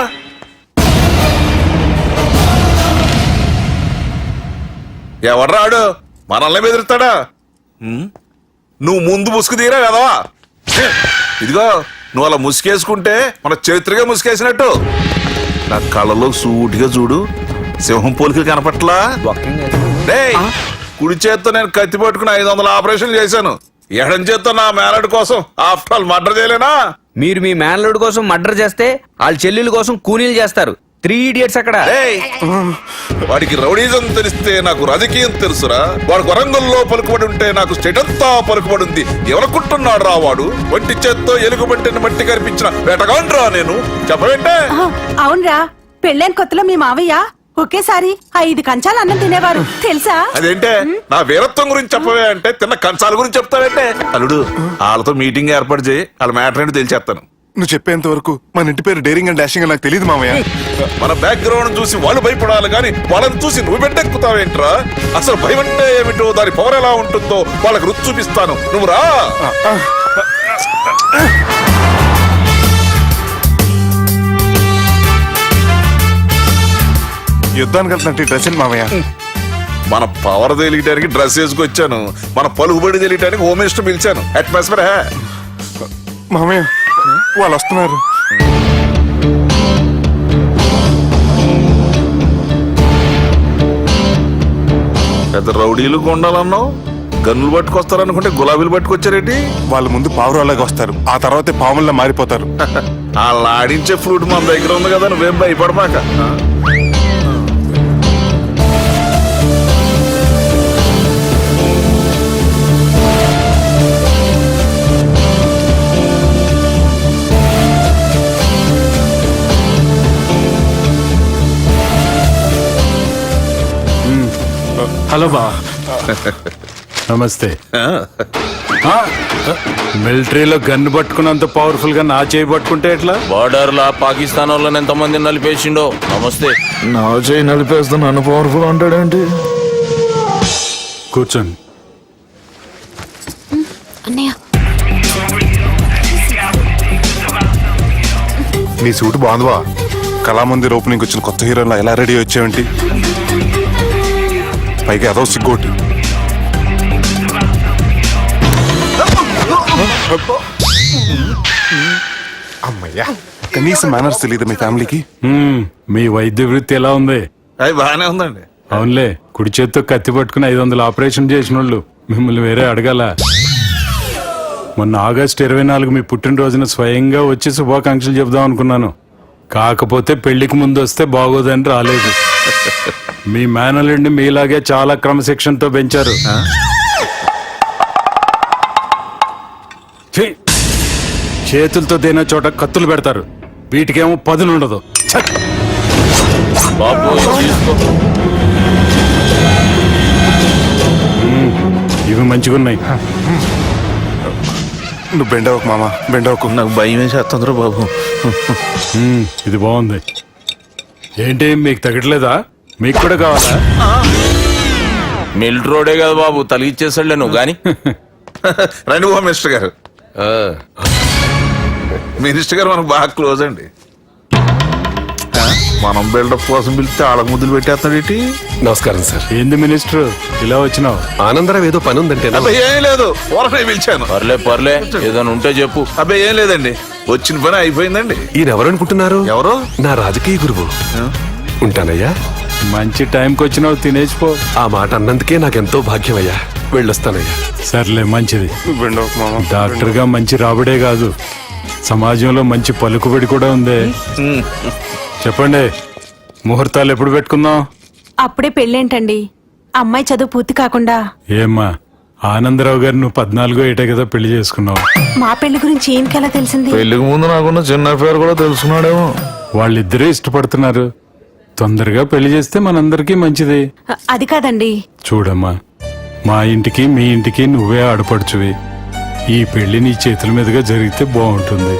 ఎవడ్రాడు మనల్ని బెదిరిస్తాడా? నువ్వు ముందు ముసుగు తీరా కదవా? ఇదిగో నువ్వు అలా ముసుకేసుకుంటే మన చరిత్రగా ముసుకేసినట్టు. నా కళ్ళలో సూటిగా చూడు, సింహం పోలికలు కనపట్లా? డేయ్, కుడి చేత్తో నేను కత్తి పట్టుకుని 500 ఆపరేషన్లు చేశాను. ఎడం చేత్తో నా మేనడు కోసం ఆఫ్టర్ ఆల్ మర్డర్ చేయలేనా? మీరు మీ మేనల్లుడి కోసం మర్డర్ చేస్తే వాళ్ళ చెల్లెల కోసం కూనీలు చేస్తారు. 3 ఇడియట్స్ అక్కడ. వాడికి రౌడీజం తెలిస్తే నాకు రాజకీయం తెలుసురా. వాడు వరంగల్లో పలుకుబడి ఉంటే నాకు స్టేట్ అంతా పలుకుబడి ఉంది. ఎవరనుకుంటున్నాడు రా వాడు? వంటి చేత్తో ఎలుగుబంటిని మట్టి కనిపించిన వేటగాండ్రా నేను. చెప్పబెట్టే. అవునరా, పెళ్ళైన కొత్తలో మీ మావయ్య ఒకేసారి 5 కంచాలు అన్నం తినేవారు తెలుసా? అదేంటే నా వీరత్వం గురించి చెప్పవే అంటే తిన్న కంచాల గురించి చెప్తావేంటే? అల్లుడు, వాళ్ళతో మీటింగ్ ఏర్పాటు చేయి, వాళ్ళ మ్యాటర్ ఏంటో తెలిసేస్తాను. నువ్వు చెప్పేంత వరకు మన ఇంటి పేరు డేరింగ్ అండ్ డాషింగ్ నాకు తెలియదు మామయ్య. మన బ్యాక్గ్రౌండ్ చూసి వాళ్ళు భయపడాలి కానీ వాళ్ళని చూసి నువ్వు బిడ్డెక్కుతావేంట్రా? అసలు భయం అంటే ఏమిటో, దాని పవర్ ఎలా ఉంటుందో వాళ్ళకి రుచి చూపిస్తాను. నువ్వు రా. యుద్ధానికి వెళ్తున్నట్టు డ్రెస్ ఏంటి మామయ్య? మన పవర్ తెలియటానికి డ్రెస్ వేసుకొచ్చాను. మన పలుకుబడి తెలియటానికి హోమ్ మినిస్టర్ పిలిచాను. అట్మాస్ఫియర్ హే మామయ్య, వాళ్ళు వస్తున్నారు. పెద్ద రౌడీలు కొండాలన్నావు, గన్నులు పట్టుకొస్తారనుకుంటే గులాబీలు పట్టుకొచ్చారేంటి? వాళ్ళ ముందు పావురాలాగా వస్తారు, ఆ తర్వాతే పాముల్లా మారిపోతారు. వాళ్ళు ఆడించే ఫ్రూట్ మన దగ్గర ఉంది కదా, నువ్వేం భయపడమాక. హలో బా. నమస్తే. మిలిటరీలో గన్ను పట్టుకున్నంత పవర్ఫుల్ గా నా చేయి పట్టుకుంటే ఎట్లా? బార్డర్ లా పాకిస్తాన్ వాళ్ళని ఎంతమంది నలిపేసిండో. నమస్తే. నా చేయి నలిపేస్తా నన్ను పవర్ఫుల్ అంటాడేంటి? కూర్చోండి. అన్నయ్య, నీ సూట్ బాగుందివా. కళామందిర్ ఓపెనింగ్ వచ్చిన కొత్త హీరోలా ఎలా రెడీ వచ్చావేంటి? పైగా అదో సిగ్గోటి. అమ్మయ్యా, కనీసం మేనర్స్ తెలియదు మీ ఫ్యామిలీకి. మీ వైద్య వృత్తి ఎలా ఉంది? అది బాగానే ఉందండి. అవునులే, కుడి చేత్తో కత్తి పట్టుకుని 500 ఆపరేషన్ చేసిన వాళ్ళు మిమ్మల్ని వేరే అడగాల. మొన్న ఆగస్టు 24 మీ పుట్టినరోజున స్వయంగా వచ్చి శుభాకాంక్షలు చెబుదాం అనుకున్నాను. కాకపోతే పెళ్లికి ముందు వస్తే బాగోదని రాలేదు. మీ మేనల్లుడిని మీలాగే చాలా క్రమశిక్షణతో పెంచారు. చేతులతో దేనా చోట కత్తులు పెడతారు, వీటికేమో పదునుండదు. బాబు ఇవి మంచిగున్నాయి. నువ్వు బెండవకు మామ, బెండవకు. నాకు భయం వేసేస్తుందిరా బాబు. ఇది బాగుంది. ఏంటి మీకు తగ్గట్లేదా? మీకు కూడా కావాలా? మిలిటరీ రోడే కదా బాబు, తలిగిచ్చేసాడులే నువ్వు గాని. రండి హోమ్ మినిస్టర్ గారు. మినిస్టర్ గారు మనకు బాగా క్లోజ్ అండి. మనం బిల్డప్ కోసం పిలిస్తే ఆళ్ళకు ముద్దులు పెట్టేస్తాడు ఏంటి? నమస్కారం సార్. ఏంది మినిస్టర్ ఇలా వచ్చినావు? ఆనందరావు ఏదో పని ఉందంటే. అబ్బాయి ఏం లేదు, ఊరనే పిలిచాను. పర్లే ఏదైనా ఉంటే చెప్పు. అబ్బాయి ఏం లేదండి, వచ్చిన పని అయిపోయిందండి. ఈయన ఎవరు అనుకుంటున్నారు? ఎవరు? నా రాజకీయ గురువు. ఉంటానయ్యా. మంచి టైంకి వచ్చినావు, తినేసిపో. ఆ మాట అన్నందుకే నాకెంతో భాగ్యం అయ్యా. వెళ్ళొస్తానయ్యా. సర్లే, మంచిది. బెండవకు మామ. డాక్టర్ గా మంచి రాబడే కాదు, సమాజంలో మంచి పలుకుబడి కూడా ఉంది. చెప్పండి, ముహూర్తాలు ఎప్పుడు పెట్టుకుందాం? అప్పుడే పెళ్ళేంటండి, అమ్మాయి చదువు పూర్తి కాకుండా. ఏమ్మా, ఆనందరావు గారు నువ్వు 14 ఏటే కదా పెళ్లి చేసుకున్నావు. మా పెళ్లి గురించి ఈయనకెలా తెలిసింది? పెళ్లికి ముందు నాకున్న చిన్న పేరు కూడా తెలుసుకున్నాడేమో. వాళ్ళిద్దరే ఇష్టపడుతున్నారు. తొందరగా పెళ్లి చేస్తే మనందరికీ మంచిది. అది కాదండి. చూడమ్మా, మా ఇంటికి మీ ఇంటికి నువ్వే ఆడపడుచువి. ఈ పెళ్లి నీ చేతుల మీదుగా జరిగితే బాగుంటుంది.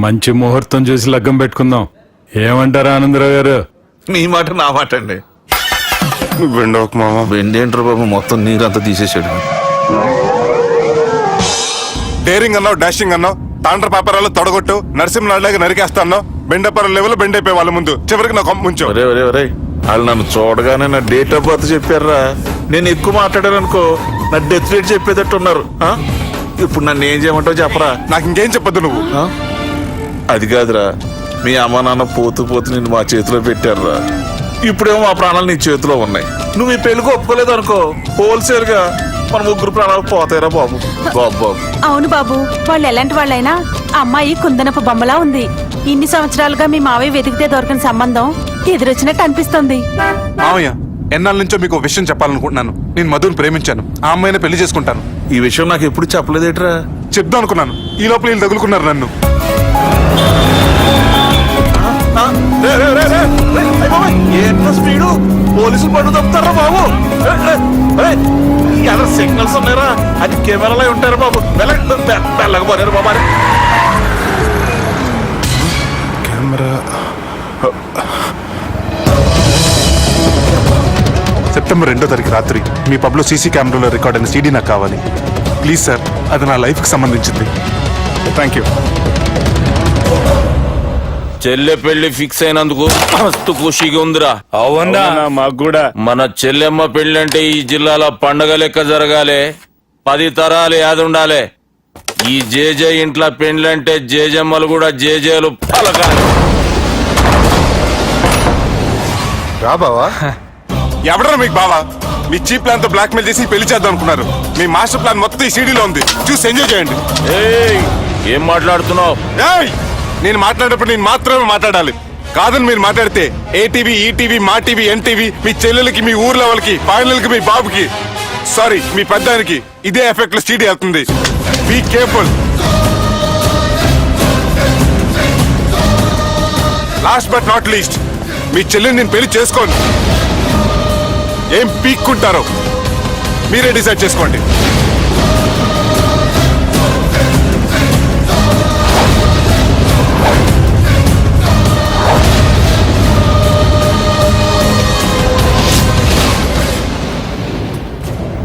మంచి ముహూర్తం చూసి లగ్గం పెట్టుకుందాం. ఏమంటారా ఆనందరావు గారు? మీ మాట నా మాట అండి. బెండోక్ మామ. బెండేంట్రా బాబు, మొత్తం నీరంతా తీసేసాడు. డేరింగ్ అన్నావు, డాషింగ్ అన్నావు, తాండ్ర పాపరాలు తొడగొట్టు, నరసింహనాడులాగా నరికేస్తా అన్నావు. బెండపర లెవెల్ బెండ్ అయిపోయి వాళ్ళ ముందు చివరికి నా కొంప ముంచు. ఒరే ఒరే ఒరే, వాళ్ళు నన్ను చూడగానే నా డేట్ ఆఫ్ బర్త్ చెప్పారా. నేను ఎక్కువ మాట్లాడాను అనుకో, నా డెత్ రేట్ చెప్పేటట్టున్నారు. ఇప్పుడు నన్ను ఏం చేయమంటావు చెప్పరా. నాకు ఇంకేం చెప్పొద్దు నువ్వు. అది కాదురా, మీ అమ్మ నాన్న పోతూ పోతూ నిన్ను మా చేతిలో పెట్టారురా. ఇప్పుడేమో మా ప్రాణాలు నీ చేతిలో ఉన్నాయి. నువ్వు ఈ పెళ్లికి ఒప్పుకోలేదు అనుకో, హోల్సేల్ గా మన ముగ్గురు ప్రాణాలు పోతాయిరా బాబు. బాబు బాబు. అవును బాబు, వాళ్ళు ఎలాంటి వాళ్ళైనా అమ్మాయి కుందనపు బొమ్మలా ఉంది. ఇన్ని సంవత్సరాలుగా మీ మావయ్య వెతికితే దొరకని సంబంధం ఎదురొచ్చినట్టు అనిపిస్తుంది. మామయ్య, ఎన్నాళ్ళ నుంచో మీకు ఒక విషయం చెప్పాలనుకుంటున్నాను. నేను మధుని ప్రేమించాను, ఆ అమ్మాయిని పెళ్లి చేసుకుంటాను. ఈ విషయం నాకు ఎప్పుడు చెప్పలేదేట్రా. చెప్దాం అనుకున్నాను, ఈ లోపల వీళ్ళు తగులుకున్నారు నన్ను. ఏంట్రా స్పీడు, పోలీసులు పట్టు తప్పుతారా బాబు. ఎలా సిగ్నల్స్ ఉన్నారా, అది కెమెరాలో ఉంటారు బాబు. వెళ్ళకపోయారు బాబా. కెమెరా. సెప్టెంబర్ 2వ తారీఖు రాత్రి మీ పబ్లో సీసీ కెమెరాలో రికార్డ్ అయిన సీడీ నాకు కావాలి ప్లీజ్ సార్. అది నా లైఫ్కి సంబంధించింది. Thank you. చెల్లె పెళ్లి ఫిక్స్ అయినందుకు మస్తు ఖుషిగా ఉందిరా. అవునా మాకు కూడా. మన చెల్లెమ్మ పెళ్లి అంటే ఈ జిల్లాలో పండగ లెక్క జరగాలి, 10 తరాలు యాదుండాలి. ఈ జేజే ఇంట్లో పెండ్లంటే జేజమ్మలు కూడా జేజేలు పలకాలి. రా బావా. ఎవడరా మీకు బావా? మీ చీప్ ప్లాన్ తో బ్లాక్ మెయిల్ చేసి పెళ్లి చేద్దాం అనుకున్నారు. మీ మాస్టర్ ప్లాన్ మొత్తం ఈ సీడీలో ఉంది, చూసి ఎంజాయ్ చేయండి. ఏం మాట్లాడుతున్నావు? నేను మాట్లాడేటప్పుడు నేను మాత్రమే మాట్లాడాలి. కాదని మీరు మాట్లాడితే ఏటీవీ, ఈటీవీ, మా టీవీ, ఎన్టీవీ, మీ చెల్లెలకి, మీ ఊర్లో వాళ్ళకి, ఫైనల్ కి మీ బాబుకి, సారీ మీ పెద్దానికి ఇదే ఎఫెక్ట్ లో సీడీ వెళ్తుంది. Be careful. Last but not least, మీ చెల్లెని నేను పెళ్లి చేసుకోండి. ఏం పీక్కుంటారో మీరే డిసైడ్ చేసుకోండి.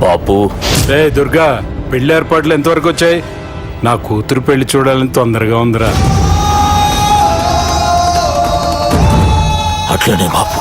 బాపు. రే దుర్గా, పెళ్లి ఏర్పాట్లు ఎంతవరకు వచ్చాయి? నా కూతురు పెళ్లి చూడాలని తొందరగా ఉందిరా. అట్లనే బాపు.